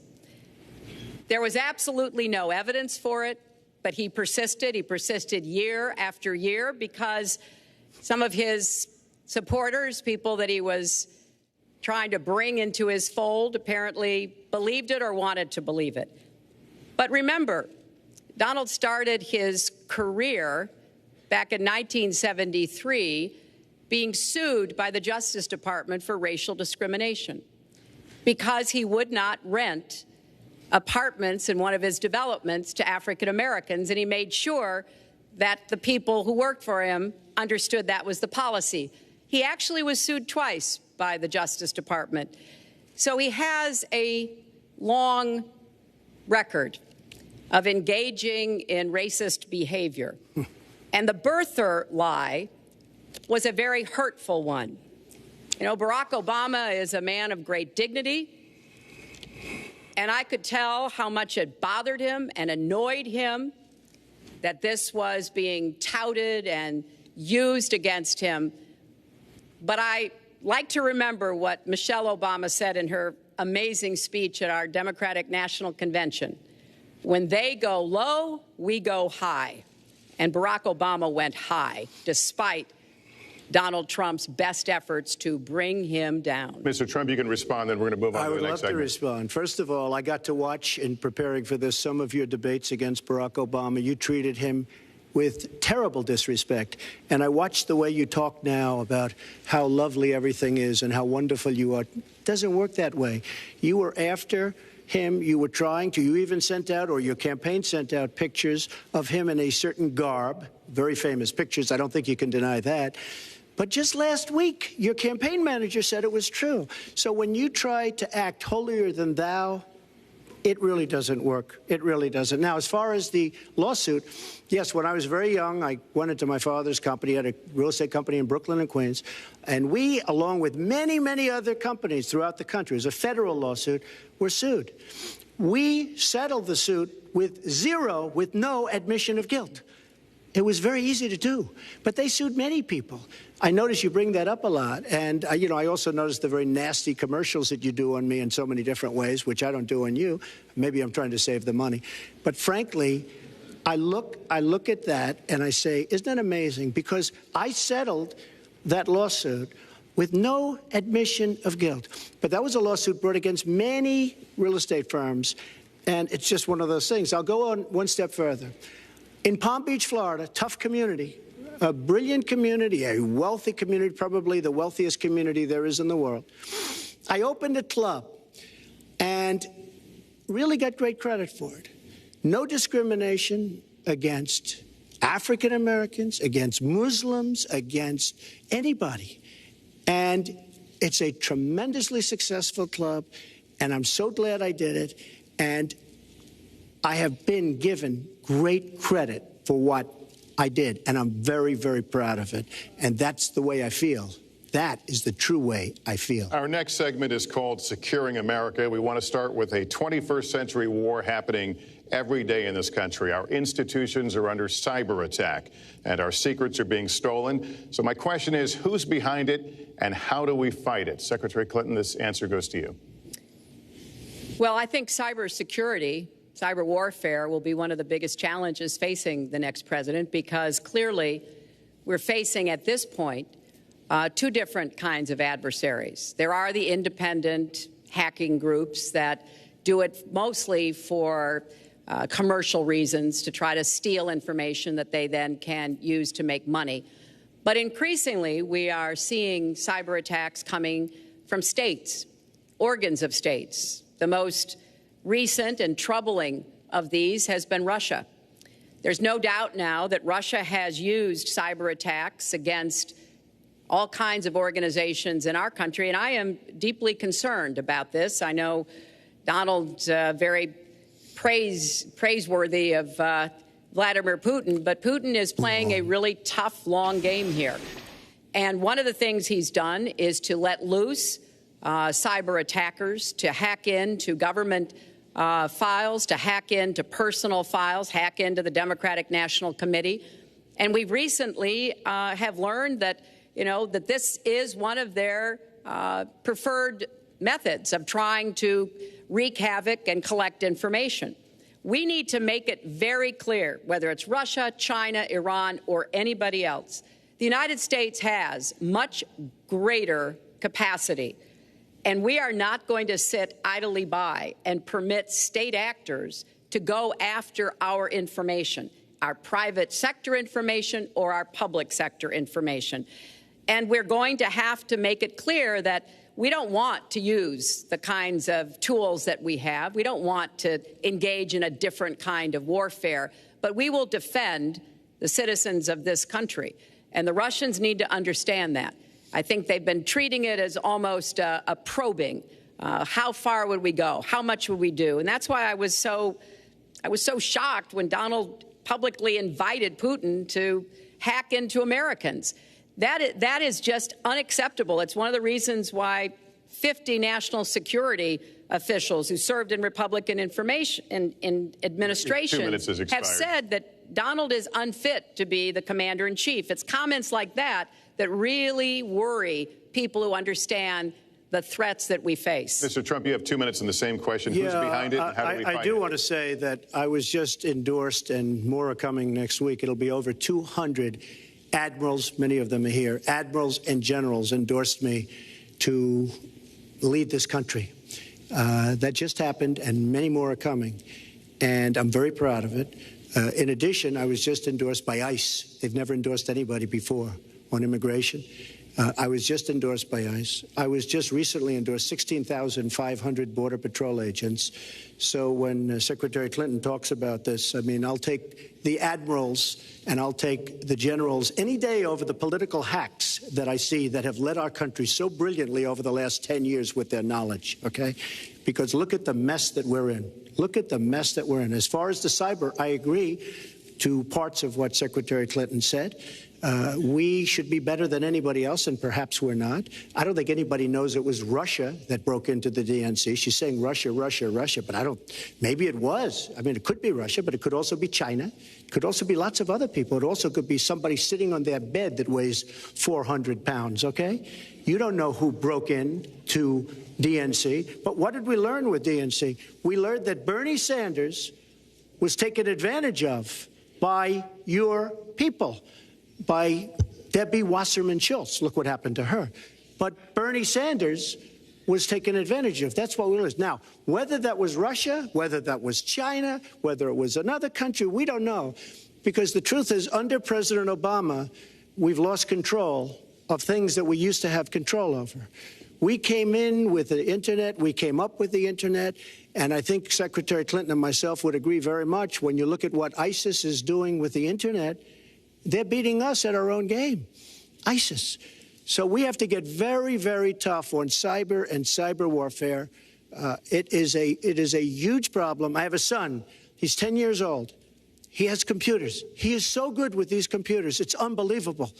There was absolutely no evidence for it, but he persisted. He persisted year after year because some of his supporters, people that he was trying to bring into his fold, apparently believed it or wanted to believe it. But remember, Donald started his career back in 1973 being sued by the Justice Department for racial discrimination because he would not rent apartments in one of his developments to African Americans, and he made sure that the people who worked for him understood that was the policy. He actually was sued twice by the Justice Department. So he has a long record of engaging in racist behavior. And the birther lie was a very hurtful one. You know, Barack Obama is a man of great dignity, and I could tell how much it bothered him and annoyed him that this was being touted and used against him. But I like to remember what Michelle Obama said in her amazing speech at our Democratic National Convention. When they go low, we go high. And Barack Obama went high, despite Donald Trump's best efforts to bring him down. Mr. Trump, you can respond, then we're going to move on to the next segment. I would love to respond. First of all, I got to watch, in preparing for this, some of your debates against Barack Obama. You treated him with terrible disrespect. And I watched the way you talk now about how lovely everything is and how wonderful you are. It doesn't work that way. You were after him. You were trying to. You even sent out, or your campaign sent out, pictures of him in a certain garb, very famous pictures. I don't think you can deny that. But just last week, your campaign manager said it was true. So when you try to act holier than thou, it really doesn't work. It really doesn't. Now, as far as the lawsuit, yes, when I was very young, I went into my father's company, had a real estate company in Brooklyn and Queens, and we, along with many, many other companies throughout the country, it was a federal lawsuit, were sued. We settled the suit with no admission of guilt. It was very easy to do, but they sued many people. I notice you bring that up a lot, and I also noticed the very nasty commercials that you do on me in so many different ways, which I don't do on you. Maybe I'm trying to save the money, but frankly, I look at that and I say, isn't that amazing? Because I settled that lawsuit with no admission of guilt, but that was a lawsuit brought against many real estate firms, and it's just one of those things. I'll go on one step further. In Palm Beach, Florida, tough community, a brilliant community, a wealthy community, probably the wealthiest community there is in the world. I opened a club and really got great credit for it. No discrimination against African Americans, against Muslims, against anybody. And it's a tremendously successful club, and I'm so glad I did it. And I have been given great credit for what I did, and I'm very, very proud of it. And that's the way I feel. That is the true way I feel. Our next segment is called Securing America. We want to start with a 21st century war happening every day in this country. Our institutions are under cyber attack, and our secrets are being stolen. So my question is, who's behind it, and how do we fight it? Secretary Clinton, this answer goes to you. Well, I think cybersecurity, cyber warfare will be one of the biggest challenges facing the next president, because clearly we're facing at this point two different kinds of adversaries. There are the independent hacking groups that do it mostly for commercial reasons, to try to steal information that they then can use to make money. But increasingly, we are seeing cyber attacks coming from states, organs of states. The most recent and troubling of these has been Russia. There's no doubt now that Russia has used cyber attacks against all kinds of organizations in our country, and I am deeply concerned about this. I know Donald's very praiseworthy of Vladimir Putin, but Putin is playing a really tough, long game here. And one of the things he's done is to let loose cyber attackers to hack into government files, to hack into personal files, hack into the Democratic National Committee. And we recently have learned that that this is one of their preferred methods of trying to wreak havoc and collect information. We need to make it very clear, whether it's Russia, China, Iran, or anybody else, the United States has much greater capacity, and we are not going to sit idly by and permit state actors to go after our information, our private sector information or our public sector information. And we're going to have to make it clear that we don't want to use the kinds of tools that we have. We don't want to engage in a different kind of warfare, but we will defend the citizens of this country. And the Russians need to understand that. I think they've been treating it as almost a probing. How far would we go? How much would we do? And that's why I was so shocked when Donald publicly invited Putin to hack into Americans. That is just unacceptable. It's one of the reasons why 50 national security officials who served in Republican administration have said that Donald is unfit to be the commander-in-chief. It's comments like that that really worry people who understand the threats that we face. Mr. Trump, you have 2 minutes on the same question. Who's behind it? And how do we find I do want to say that I was just endorsed, and more are coming next week. It'll be over 200 admirals, many of them are here, admirals and generals endorsed me to lead this country. That just happened, and many more are coming. And I'm very proud of it. In addition, I was just endorsed by ICE. They've never endorsed anybody before on immigration. I was just endorsed by ICE. I was just recently endorsed 16,500 Border Patrol agents. So when Secretary Clinton talks about this, I mean, I'll take the admirals and I'll take the generals any day over the political hacks that I see that have led our country so brilliantly over the last 10 years with their knowledge, okay? Because look at the mess that we're in. Look at the mess that we're in. As far as the cyber, I agree to parts of what Secretary Clinton said. We should be better than anybody else, and perhaps we're not. I don't think anybody knows it was Russia that broke into the DNC. She's saying Russia, Russia, Russia, but maybe it was. I mean, it could be Russia, but it could also be China. It could also be lots of other people. It also could be somebody sitting on their bed that weighs 400 pounds, okay? You don't know who broke in to DNC, but what did we learn with DNC? We learned that Bernie Sanders was taken advantage of by your people, by Debbie Wasserman Schultz. Look what happened to her. But Bernie Sanders was taken advantage of. That's what we learned. Now, whether that was Russia, whether that was China, whether it was another country, we don't know. Because the truth is, under President Obama, we've lost control of things that we used to have control over. We came in with the Internet. We came up with the Internet. And I think Secretary Clinton and myself would agree very much. When you look at what ISIS is doing with the Internet, they're beating us at our own game, ISIS. So we have to get very, very tough on cyber and cyber warfare. It is a huge problem. I have a son. He's 10 years old. He has computers. He is so good with these computers. It's unbelievable.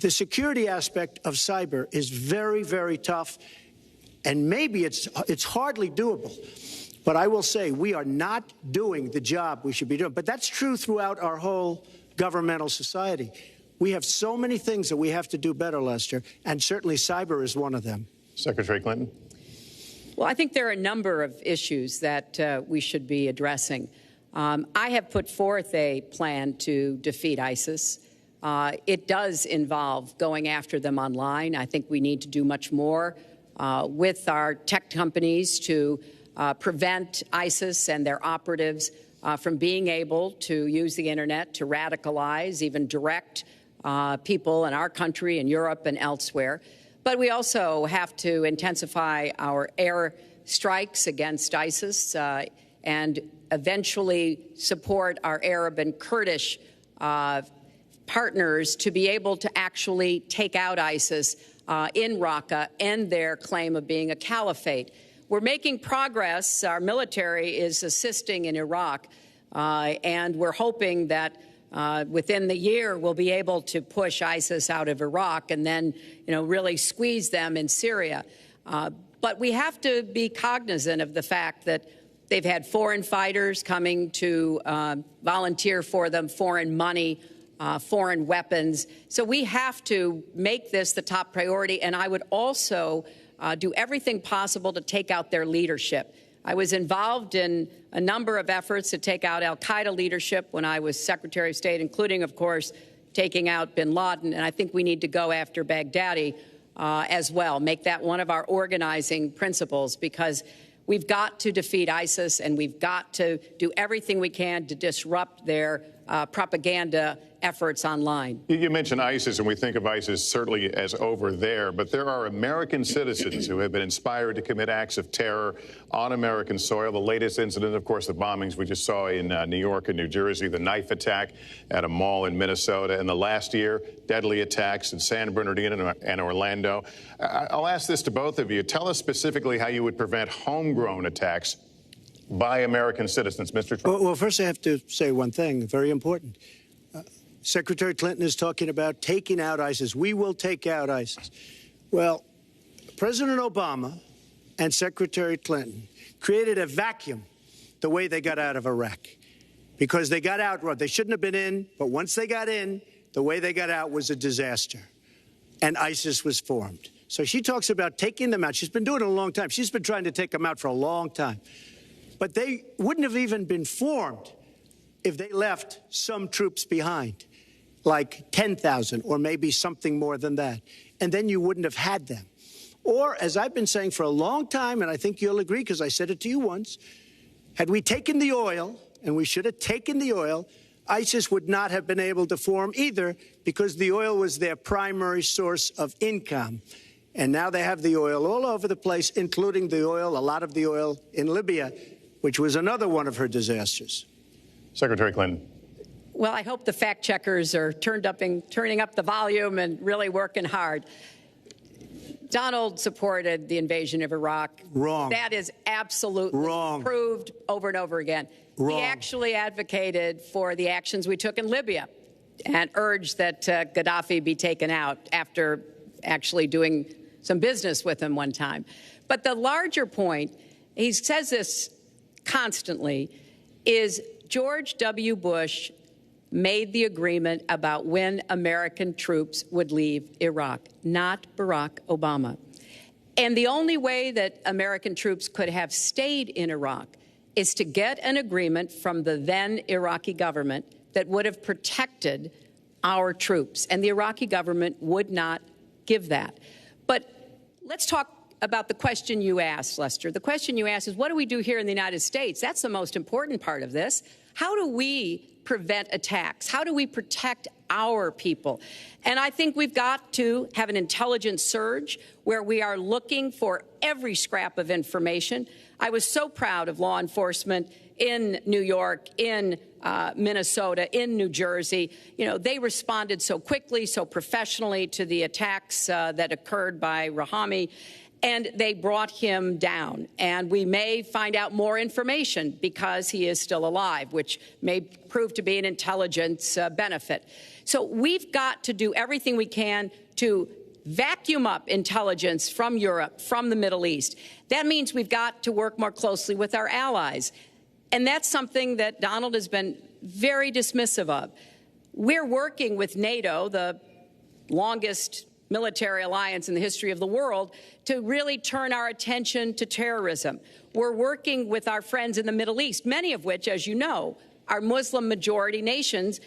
The security aspect of cyber is very, very tough, and maybe it's hardly doable. But I will say we are not doing the job we should be doing. But that's true throughout our whole governmental society. We have so many things that we have to do better, Lester, and certainly cyber is one of them. Secretary Clinton. Well, I think there are a number of issues that we should be addressing. I have put forth a plan to defeat ISIS. It does involve going after them online. I think we need to do much more with our tech companies to prevent ISIS and their operatives from being able to use the Internet to radicalize, even direct people in our country and Europe and elsewhere. But we also have to intensify our air strikes against ISIS and eventually support our Arab and Kurdish partners to be able to actually take out ISIS in Raqqa and their claim of being a caliphate. We're making progress. Our military is assisting in Iraq, and we're hoping that within the year we'll be able to push ISIS out of Iraq and then, really squeeze them in Syria. But we have to be cognizant of the fact that they've had foreign fighters coming to volunteer for them, foreign money foreign weapons. So we have to make this the top priority, and I would also do everything possible to take out their leadership. I was involved in a number of efforts to take out al-Qaeda leadership when I was Secretary of State, including, of course, taking out bin Laden, and I think we need to go after Baghdadi as well, make that one of our organizing principles, because we've got to defeat ISIS, and we've got to do everything we can to disrupt their propaganda efforts online. You mentioned ISIS, and we think of ISIS certainly as over there, but there are American citizens who have been inspired to commit acts of terror on American soil. The latest incident, of course, the bombings we just saw in New York and New Jersey, the knife attack at a mall in Minnesota, and the last year, deadly attacks in San Bernardino and Orlando. I'll ask this to both of you. Tell us specifically how you would prevent homegrown attacks by American citizens, Mr. Trump. Well, first I have to say one thing, very important. Secretary Clinton is talking about taking out ISIS. We will take out ISIS. Well, President Obama and Secretary Clinton created a vacuum the way they got out of Iraq, because they got out, they shouldn't have been in, but once they got in, the way they got out was a disaster, and ISIS was formed. So she talks about taking them out. She's been doing it a long time. She's been trying to take them out for a long time. But they wouldn't have even been formed if they left some troops behind, like 10,000 or maybe something more than that. And then you wouldn't have had them. Or, as I've been saying for a long time, and I think you'll agree because I said it to you once, had we taken the oil, and we should have taken the oil, ISIS would not have been able to form either, because the oil was their primary source of income. And now they have the oil all over the place, including the oil, a lot of the oil in Libya, which was another one of her disasters. Secretary Clinton. Well, I hope the fact checkers are turning up the volume and really working hard. Donald supported the invasion of Iraq. Wrong. That is absolutely wrong. Proved over and over again. Wrong. He actually advocated for the actions we took in Libya and urged that Gaddafi be taken out after actually doing some business with him one time. But the larger point, he says this constantly, is George W. Bush made the agreement about when American troops would leave Iraq, not Barack Obama. And the only way that American troops could have stayed in Iraq is to get an agreement from the then Iraqi government that would have protected our troops. And the Iraqi government would not give that. But let's talk about the question you asked, Lester. The question you asked is, what do we do here in the United States? That's the most important part of this. How do we prevent attacks? How do we protect our people? And I think we've got to have an intelligence surge where we are looking for every scrap of information. I was so proud of law enforcement in New York, in Minnesota, in New Jersey. You know, they responded so quickly, so professionally to the attacks that occurred by Rahami, and they brought him down. And we may find out more information because he is still alive, which may prove to be an intelligence benefit. So we've got to do everything we can to vacuum up intelligence from Europe, from the Middle East. That means we've got to work more closely with our allies. And that's something that Donald has been very dismissive of. We're working with NATO, the longest military alliance in the history of the world, to really turn our attention to terrorism. We're working with our friends in the Middle East, many of which, as you know, are Muslim-majority nations.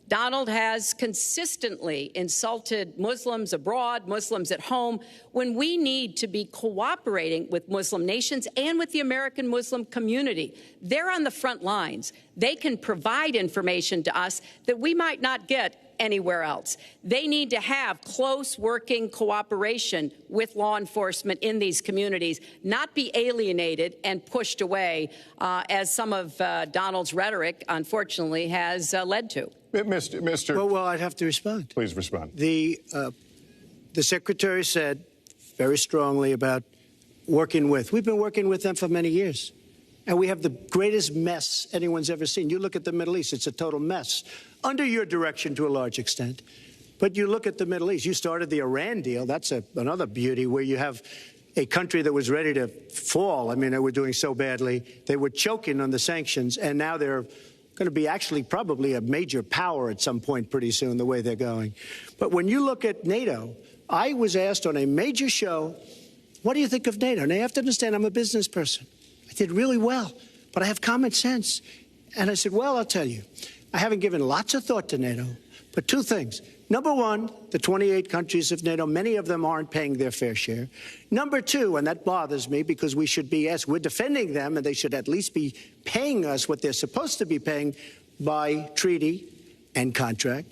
Donald has consistently insulted Muslims abroad, Muslims at home, when we need to be cooperating with Muslim nations and with the American Muslim community. They're on the front lines. They can provide information to us that we might not get anywhere else. They need to have close working cooperation with law enforcement in these communities, not be alienated and pushed away, as some of Donald's rhetoric, unfortunately, has led to. Mr. Well, I'd have to respond. Please respond. The Secretary said very strongly about working with. We've been working with them for many years. And we have the greatest mess anyone's ever seen. You look at the Middle East, it's a total mess. Under your direction to a large extent. But you look at the Middle East. You started the Iran deal. That's another beauty, where you have a country that was ready to fall. I mean, they were doing so badly. They were choking on the sanctions, and now they're going to be actually probably a major power at some point pretty soon, the way they're going. But when you look at NATO, I was asked on a major show, what do you think of NATO? And you have to understand, I'm a business person. I did really well, but I have common sense. And I said, well, I'll tell you, I haven't given lots of thought to NATO, but two things. Number one, the 28 countries of NATO, many of them aren't paying their fair share. Number two, and that bothers me because we should be, yes, we're defending them, and they should at least be paying us what they're supposed to be paying by treaty and contract.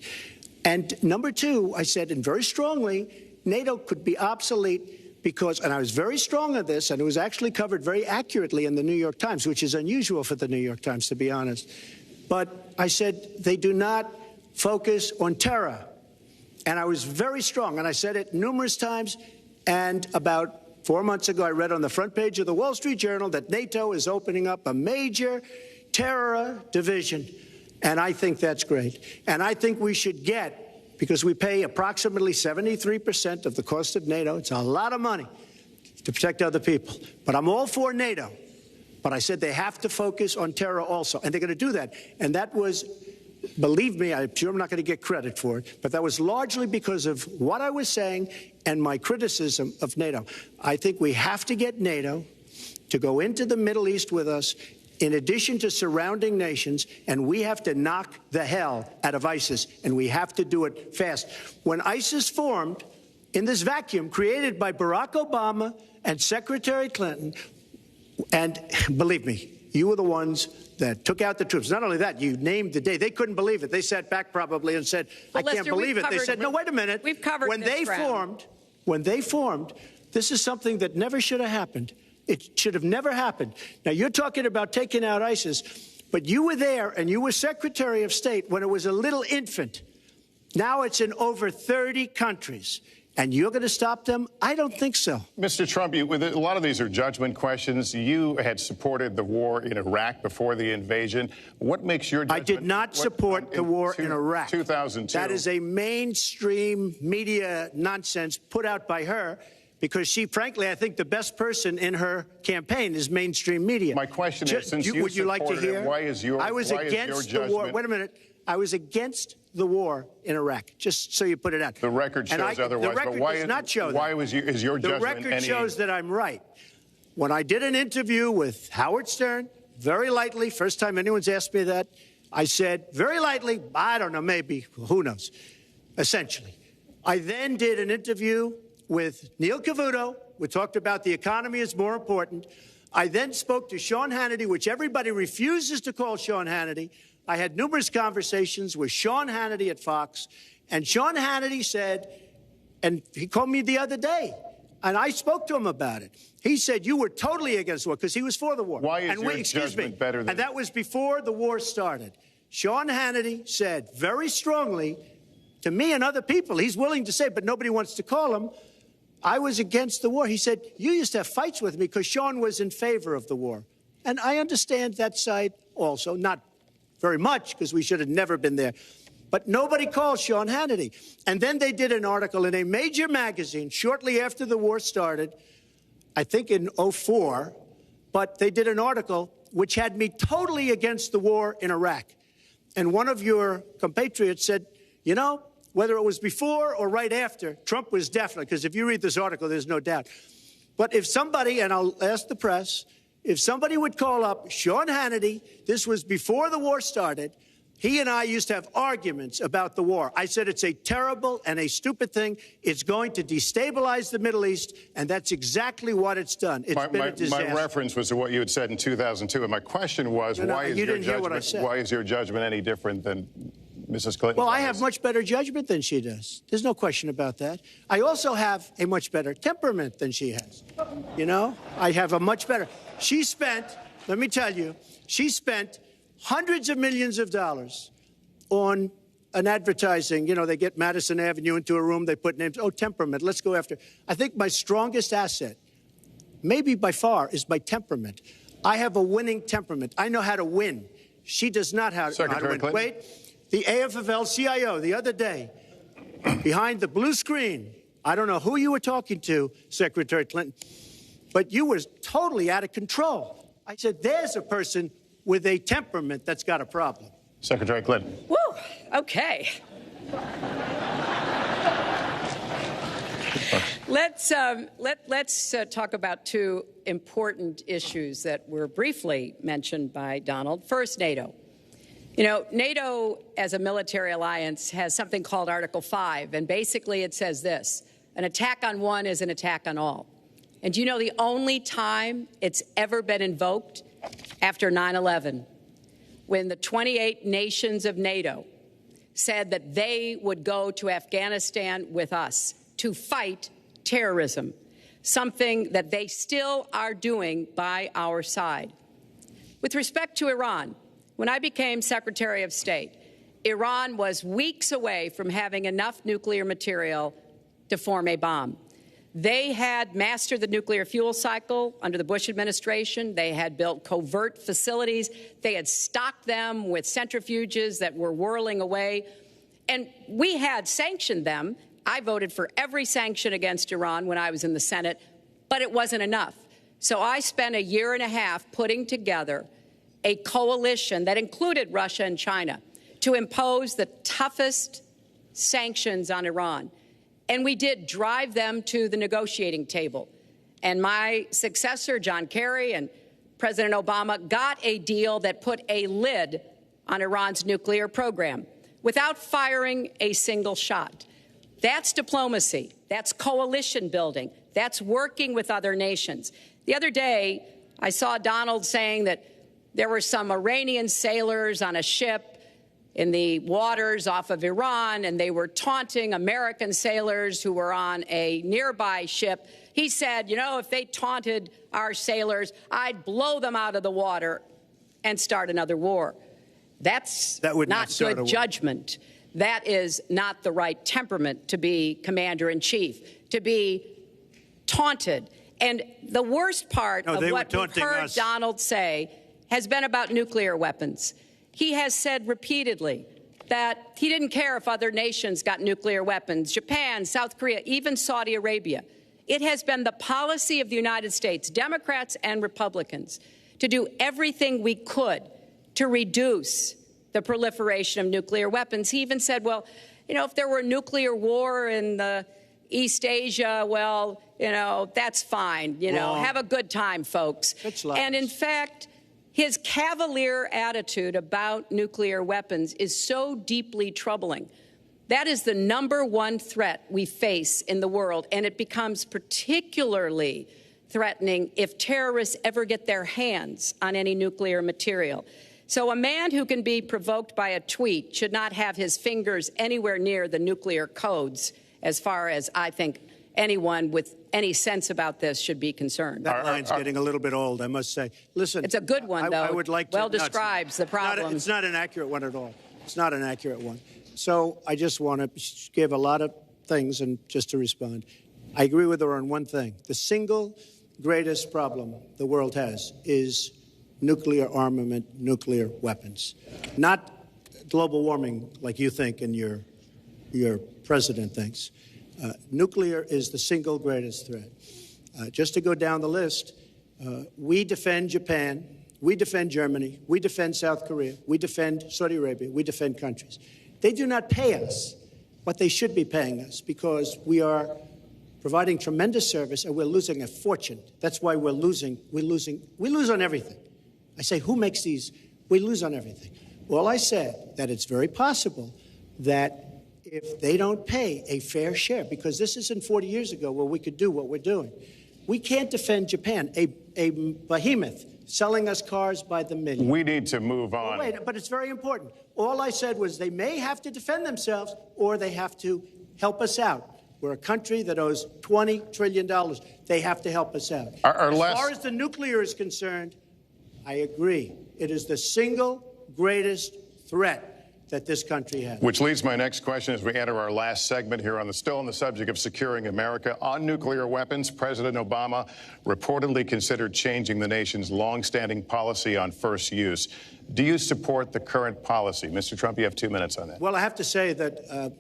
And number two, I said, and very strongly, NATO could be obsolete because, and I was very strong on this, and it was actually covered very accurately in the New York Times, which is unusual for the New York Times, to be honest. But I said they do not focus on terror. And I was very strong, and I said it numerous times. And about 4 months ago, I read on the front page of the Wall Street Journal that NATO is opening up a major terror division. And I think that's great. And I think we should get, because we pay approximately 73% of the cost of NATO. It's a lot of money to protect other people. But I'm all for NATO. But I said they have to focus on terror also. And they're going to do that. And that was, believe me, I'm sure I'm not going to get credit for it, but that was largely because of what I was saying and my criticism of NATO. I think we have to get NATO to go into the Middle East with us, in addition to surrounding nations, and we have to knock the hell out of ISIS, and we have to do it fast. When ISIS formed in this vacuum created by Barack Obama and Secretary Clinton, and believe me, you were the ones that took out the troops. Not only that, you named the day. They couldn't believe it. They sat back probably and said, I can't believe it. They said, no, wait a minute. We've covered when they formed, this is something that never should have happened. It should have never happened. Now, you're talking about taking out ISIS, but you were there and you were Secretary of State when it was a little infant. Now it's in over 30 countries. And you're going to stop them? I don't think so. Mr. Trump, a lot of these are judgment questions. You had supported the war in Iraq before the invasion. What makes your judgment? I did not support the war in Iraq. 2002. That is a mainstream media nonsense put out by her because she, frankly, I think the best person in her campaign is mainstream media. My question is, since you would you like to hear? Why is your war. Wait a minute. I was against the war in Iraq, just so you put it out. The record shows otherwise. The record does not show that. Why is your judgment? The record shows that I'm right. When I did an interview with Howard Stern, very lightly, first time anyone's asked me that, I said, very lightly, I don't know, maybe, who knows, essentially. I then did an interview with Neil Cavuto. We talked about the economy is more important. I then spoke to Sean Hannity, which everybody refuses to call Sean Hannity. I had numerous conversations with Sean Hannity at Fox, and Sean Hannity said, and he called me the other day, and I spoke to him about it. He said, you were totally against the war, because he was for the war. Why is your judgment better than... And that was before the war started. Sean Hannity said very strongly to me and other people, he's willing to say, but nobody wants to call him, I was against the war. He said, you used to have fights with me because Sean was in favor of the war. And I understand that side also, not very much, because we should have never been there. But nobody called Sean Hannity. And then they did an article in a major magazine shortly after the war started, I think in 2004, but they did an article which had me totally against the war in Iraq. And one of your compatriots said, you know, whether it was before or right after, Trump was definitely, because if you read this article, there's no doubt. But if somebody, and I'll ask the press, if somebody would call up Sean Hannity, this was before the war started, he and I used to have arguments about the war. I said it's a terrible and a stupid thing. It's going to destabilize the Middle East, and that's exactly what it's done. It's been a disaster. My reference was to what you had said in 2002, and my question was, why is your judgment any different than Mrs. Clinton? Well, I have much better judgment than she does. There's no question about that. I also have a much better temperament than she has. You know, I have a much better. She spent, let me tell you, she spent hundreds of millions of dollars on an advertising. You know, they get Madison Avenue into a room, they put names. Oh, temperament, let's go after. I think my strongest asset, maybe by far, is my temperament. I have a winning temperament. I know how to win. She does not know how to win. Clinton. Wait, the AFL-CIO the other day, behind the blue screen, I don't know who you were talking to, Secretary Clinton, but you were totally out of control. I said, there's a person with a temperament that's got a problem. Secretary Clinton. Woo, okay. Let's talk about two important issues that were briefly mentioned by Donald. First, NATO. You know, NATO as a military alliance has something called Article 5, and basically it says this: an attack on one is an attack on all. And do you know the only time it's ever been invoked? After 9/11, when the 28 nations of NATO said that they would go to Afghanistan with us to fight terrorism, something that they still are doing by our side. With respect to Iran, when I became Secretary of State, Iran was weeks away from having enough nuclear material to form a bomb. They had mastered the nuclear fuel cycle under the Bush administration. They had built covert facilities. They had stocked them with centrifuges that were whirling away. And we had sanctioned them. I voted for every sanction against Iran when I was in the Senate, but it wasn't enough. So I spent a year and a half putting together a coalition that included Russia and China to impose the toughest sanctions on Iran. And we did drive them to the negotiating table. And my successor, John Kerry, and President Obama got a deal that put a lid on Iran's nuclear program without firing a single shot. That's diplomacy. That's coalition building. That's working with other nations. The other day, I saw Donald saying that there were some Iranian sailors on a ship in the waters off of Iran, and they were taunting American sailors who were on a nearby ship. He said, you know, if they taunted our sailors, I'd blow them out of the water and start another war. That would not good judgment. That is not the right temperament to be commander-in-chief, to be taunted. And the worst part of what we've heard Donald say has been about nuclear weapons. He has said repeatedly that he didn't care if other nations got nuclear weapons, Japan, South Korea, even Saudi Arabia. It has been the policy of the United States, Democrats and Republicans, to do everything we could to reduce the proliferation of nuclear weapons. He even said, well, you know, if there were a nuclear war in East Asia, well, you know, that's fine. You know, have a good time, folks. And in fact, his cavalier attitude about nuclear weapons is so deeply troubling. That is the #1 threat we face in the world, and it becomes particularly threatening if terrorists ever get their hands on any nuclear material. So a man who can be provoked by a tweet should not have his fingers anywhere near the nuclear codes, as far as I think anyone with any sense about this should be concerned. That line's getting a little bit old, I must say. Listen, it's a good one, though. I would like to, well describes the problem. It's not an accurate one at all. It's not an accurate one. So I just want to give a lot of things, and just to respond, I agree with her on one thing. The single greatest problem the world has is nuclear armament, nuclear weapons, not global warming like you think and your president thinks. Nuclear is the single greatest threat. Just to go down the list, we defend Japan, we defend Germany, we defend South Korea, we defend Saudi Arabia, we defend countries. They do not pay us what they should be paying us because we are providing tremendous service and we're losing a fortune. That's why we're losing. We lose on everything. I say, who makes these? We lose on everything. Well, I said that it's very possible that if they don't pay a fair share, because this isn't 40 years ago where we could do what we're doing. We can't defend Japan, a behemoth selling us cars by the million. We need to move on. Wait, but it's very important. All I said was they may have to defend themselves or they have to help us out. We're a country that owes $20 trillion. They have to help us out. As far as the nuclear is concerned, I agree. It is the single greatest threat that this country has. Which leads my next question as we enter our last segment here still on the subject of securing America. On nuclear weapons, President Obama reportedly considered changing the nation's longstanding policy on first use. Do you support the current policy? Mr. Trump, you have 2 minutes on that. Well, I have to say that,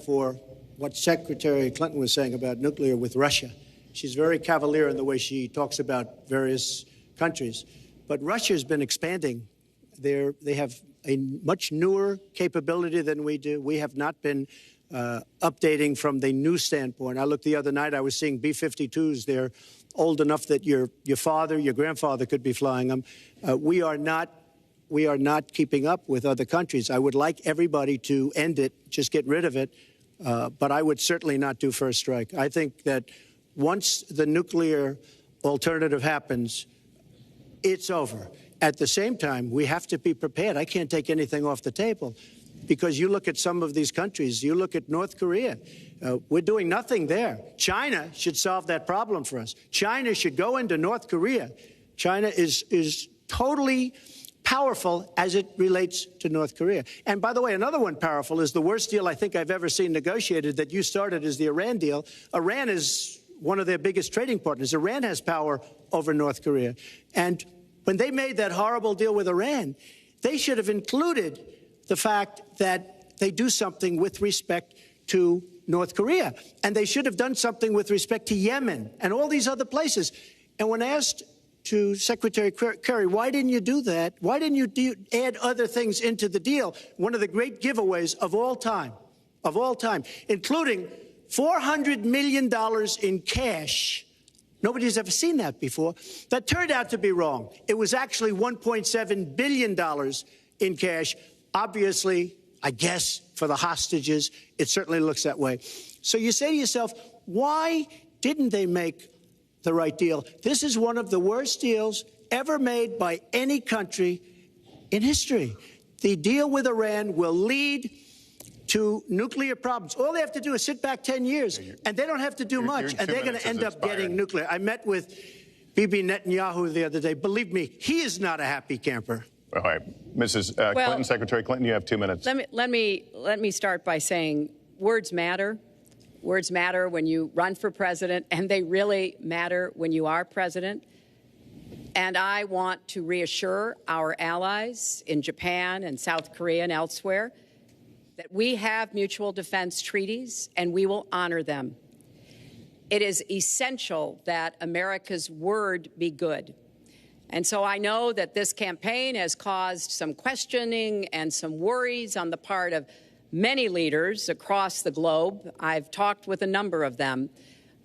for what Secretary Clinton was saying about nuclear with Russia, she's very cavalier in the way she talks about various countries. But Russia's been expanding. They have a much newer capability than we do. We have not been updating from the new standpoint. I looked the other night, I was seeing B-52s. They're old enough that your father, your grandfather could be flying them. We are not keeping up with other countries. I would like everybody to end it, just get rid of it, but I would certainly not do first strike. I think that once the nuclear alternative happens, it's over. At the same time, we have to be prepared. I can't take anything off the table because you look at some of these countries, you look at North Korea, we're doing nothing there. China should solve that problem for us. China should go into North Korea. China is totally powerful as it relates to North Korea. And by the way, another one powerful is the worst deal I think I've ever seen negotiated that you started is the Iran deal. Iran is one of their biggest trading partners. Iran has power over North Korea. And when they made that horrible deal with Iran, they should have included the fact that they do something with respect to North Korea. And they should have done something with respect to Yemen and all these other places. And when asked to Secretary Kerry, why didn't you do that? Why didn't you add other things into the deal? One of the great giveaways of all time, including $400 million in cash. Nobody's ever seen that before. That turned out to be wrong. It was actually $1.7 billion in cash. Obviously, I guess, for the hostages, it certainly looks that way. So you say to yourself, why didn't they make the right deal? This is one of the worst deals ever made by any country in history. The deal with Iran will lead to nuclear problems. All they have to do is sit back 10 years, and they don't have to do much, and they're going to end up getting nuclear. I met with Bibi Netanyahu the other day. Believe me, he is not a happy camper. All right, Mrs. Clinton, Secretary Clinton, you have 2 minutes. Let me start by saying words matter. Words matter when you run for president, and they really matter when you are president. And I want to reassure our allies in Japan and South Korea and elsewhere that we have mutual defense treaties, and we will honor them. It is essential that America's word be good. And so I know that this campaign has caused some questioning and some worries on the part of many leaders across the globe. I've talked with a number of them.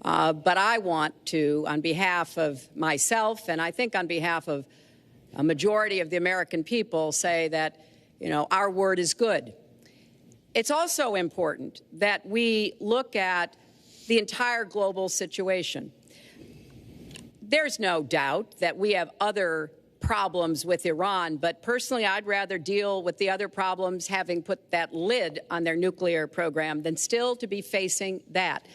But I want to, on behalf of myself, and I think on behalf of a majority of the American people, say that, our word is good. It's also important that we look at the entire global situation. There's no doubt that we have other problems with Iran, but personally, I'd rather deal with the other problems having put that lid on their nuclear program than still to be facing that.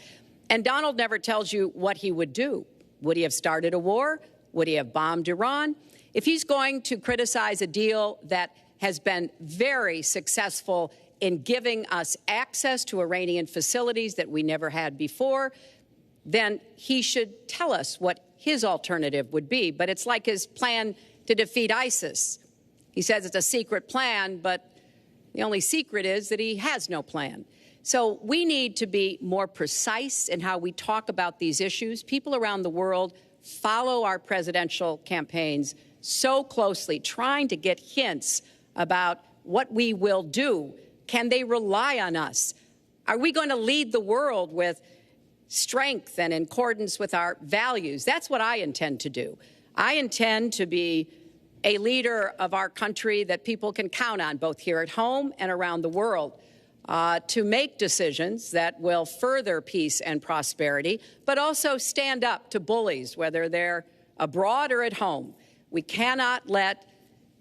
And Donald never tells you what he would do. Would he have started a war? Would he have bombed Iran? If he's going to criticize a deal that has been very successful in giving us access to Iranian facilities that we never had before, then he should tell us what his alternative would be. But it's like his plan to defeat ISIS. He says it's a secret plan, but the only secret is that he has no plan. So we need to be more precise in how we talk about these issues. People around the world follow our presidential campaigns so closely, trying to get hints about what we will do. Can they rely on us? Are we going to lead the world with strength and in accordance with our values? That's what I intend to do. I intend to be a leader of our country that people can count on, both here at home and around the world, to make decisions that will further peace and prosperity, but also stand up to bullies, whether they're abroad or at home. We cannot let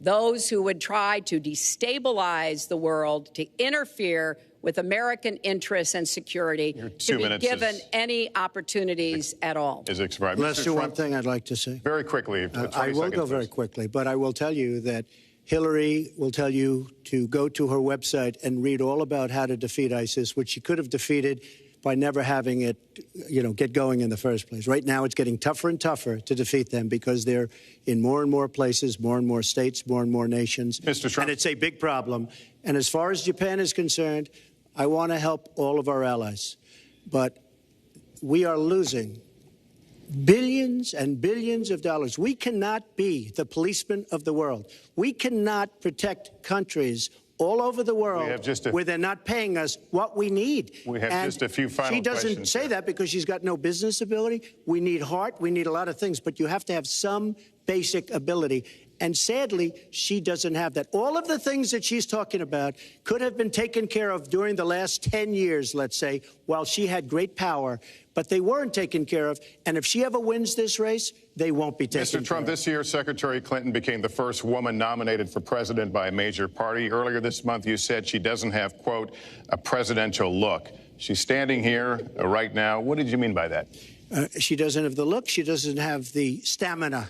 those who would try to destabilize the world, to interfere with American interests and security, to be given any opportunities at all. Is expired. Lester, one thing I'd like to say. Very quickly. I will go very quickly, but I will tell you that Hillary will tell you to go to her website and read all about how to defeat ISIS, which she could have defeated by never having it, get going in the first place. Right now, it's getting tougher and tougher to defeat them because they're in more and more places, more and more states, more and more nations. Mr. Trump. And it's a big problem. And as far as Japan is concerned, I want to help all of our allies. But we are losing billions and billions of dollars. We cannot be the policeman of the world. We cannot protect countries all over the world where they're not paying us what we need. We have just a few final questions. She doesn't say that because she's got no business ability. We need heart. We need a lot of things. But you have to have some basic ability. And sadly, she doesn't have that. All of the things that she's talking about could have been taken care of during the last 10 years, let's say, while she had great power. But they weren't taken care of. And if she ever wins this race, they won't be taken care of. Mr. Trump, this year, Secretary Clinton became the first woman nominated for president by a major party. Earlier this month, you said she doesn't have, quote, a presidential look. She's standing here right now. What did you mean by that? She doesn't have the look. She doesn't have the stamina.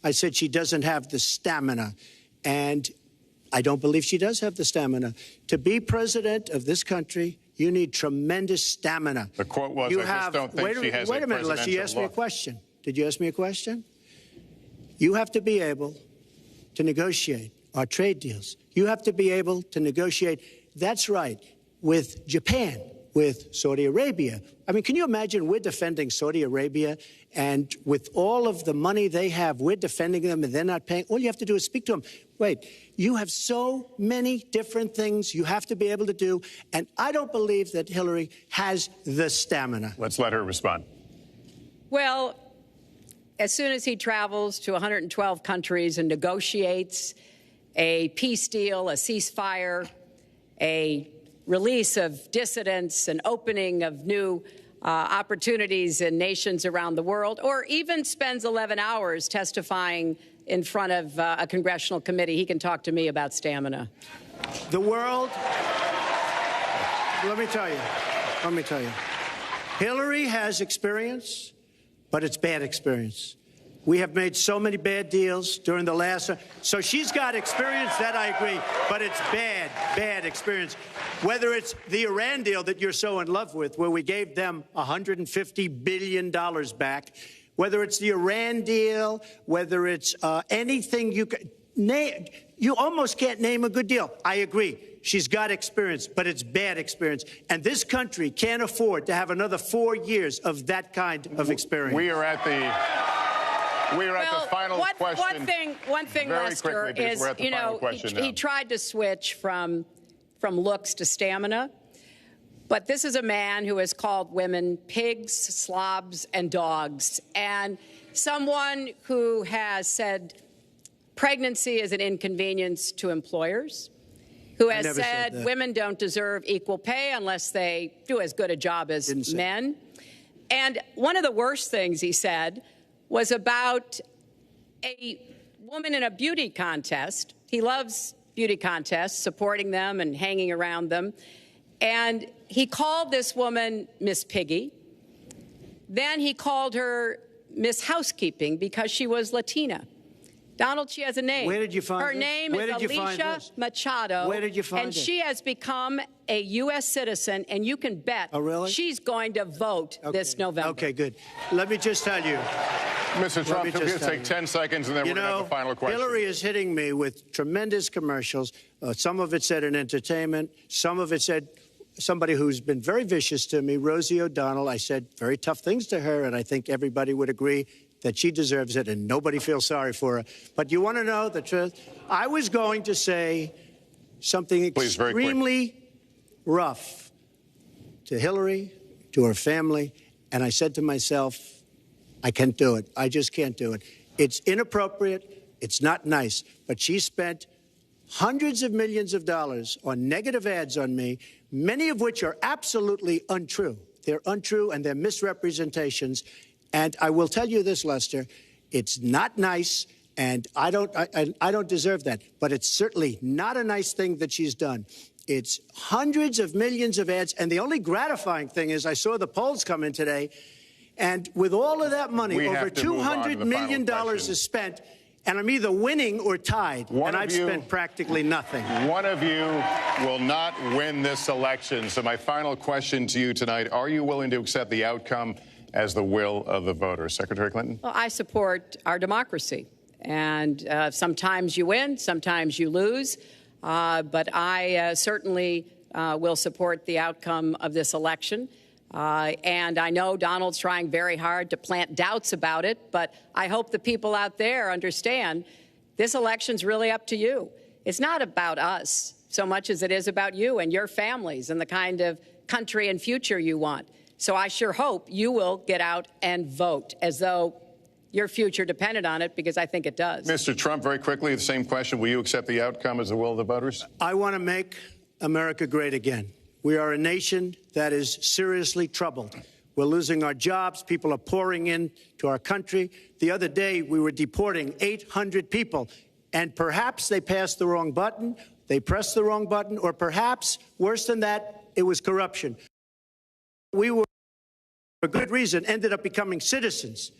I said she doesn't have the stamina. And I don't believe she does have the stamina. To be president of this country, you need tremendous stamina. The quote was, I just don't think she has a presidential look. Wait a minute, Leslie, you asked me a question. Did you ask me a question? You have to be able to negotiate our trade deals. You have to be able to negotiate, that's right, with Japan, with Saudi Arabia. I mean, can you imagine we're defending Saudi Arabia, and with all of the money they have, we're defending them and they're not paying? All you have to do is speak to them. Wait, you have so many different things you have to be able to do, and I don't believe that Hillary has the stamina. Let's let her respond. Well, as soon as he travels to 112 countries and negotiates a peace deal, a ceasefire, a release of dissidents, an opening of new opportunities in nations around the world, or even spends 11 hours testifying in front of a congressional committee, he can talk to me about stamina. The world, let me tell you, Hillary has experience, but it's bad experience. We have made so many bad deals during the last, so she's got experience, that I agree, but it's bad experience. Whether it's the Iran deal that you're so in love with, where we gave them $150 billion back, whether it's the Iran deal, whether it's anything you can name, you almost can't name a good deal. I agree. She's got experience, but it's bad experience. And this country can't afford to have another 4 years of that kind of experience. We are at the final question. One thing, Lester, is, you know, he tried to switch from looks to stamina. But this is a man who has called women pigs, slobs, and dogs, and someone who has said pregnancy is an inconvenience to employers, who has said women don't deserve equal pay unless they do as good a job as men. And one of the worst things he said was about a woman in a beauty contest. He loves beauty contests, supporting them and hanging around them. And he called this woman Miss Piggy. Then he called her Miss Housekeeping because she was Latina. Donald, she has a name. Where did you find her this? name is Alicia Machado. Where did you find and it? she has become a U.S. citizen, and you can bet she's going to vote this November. Okay, good. Let me just tell you. Mr. Trump, we're going to take 10 seconds, and then we're going to have the final question. Hillary is hitting me with tremendous commercials. Some of it said in entertainment. Some of it said somebody who's been very vicious to me, Rosie O'Donnell. I said very tough things to her, and I think everybody would agree that she deserves it, and nobody feels sorry for her. But you want to know the truth? I was going to say something extremely rough to Hillary, to her family, and I said to myself, I can't do it. I just can't do it. It's inappropriate. It's not nice. But she spent hundreds of millions of dollars on negative ads on me, many of which are absolutely untrue. They're untrue and they're misrepresentations. And I will tell you this, Lester, it's not nice, and I don't deserve that. But it's certainly not a nice thing that she's done. It's hundreds of millions of ads, and the only gratifying thing is I saw the polls come in today, and with all of that money, over $200 million is spent, and I'm either winning or tied, and I've spent practically nothing. One of you will not win this election. So my final question to you tonight, are you willing to accept the outcome as the will of the voters? Secretary Clinton? Well, I support our democracy. And sometimes you win, sometimes you lose. But I certainly will support the outcome of this election. And I know Donald's trying very hard to plant doubts about it, but I hope the people out there understand this election's really up to you. It's not about us so much as it is about you and your families and the kind of country and future you want. So I sure hope you will get out and vote as though your future depended on it, because I think it does. Mr. Trump, very quickly, the same question. Will you accept the outcome as the will of the voters? I want to make America great again. We are a nation that is seriously troubled. We're losing our jobs. People are pouring into our country. The other day, we were deporting 800 people, and perhaps they passed the wrong button, they pressed the wrong button, or perhaps, worse than that, it was corruption. We were, for good reason, ended up becoming citizens.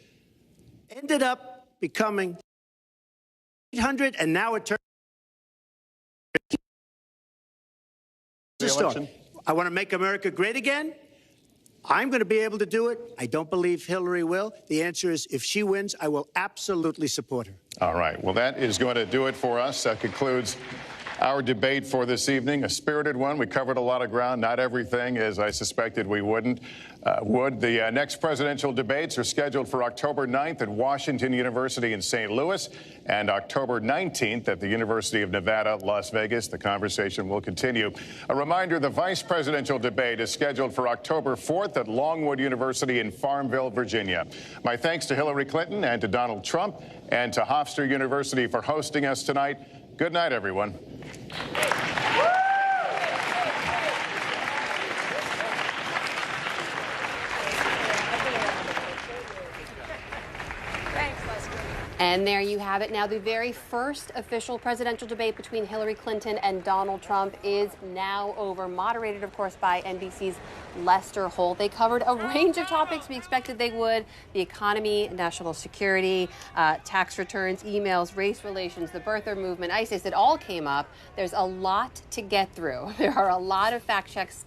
Ended up becoming 800, and now it turned. I want to make America great again. I'm going to be able to do it. I don't believe Hillary will. The answer is, if she wins, I will absolutely support her. All right. Well, that is going to do it for us. That concludes our debate for this evening. A spirited one. We covered a lot of ground. Not everything, as I suspected we would. The next presidential debates are scheduled for October 9th at Washington University in St. Louis and October 19th at the University of Nevada, Las Vegas. The conversation will continue. A reminder, the vice presidential debate is scheduled for October 4th at Longwood University in Farmville, Virginia. My thanks to Hillary Clinton and to Donald Trump and to Hofstra University for hosting us tonight. Good night, everyone. And there you have it. Now, the very first official presidential debate between Hillary Clinton and Donald Trump is now over, moderated, of course, by NBC's Lester Holt. They covered a range of topics we expected they would: the economy, national security, tax returns, emails, race relations, the birther movement, ISIS. It all came up. There's a lot to get through. There are a lot of fact checks.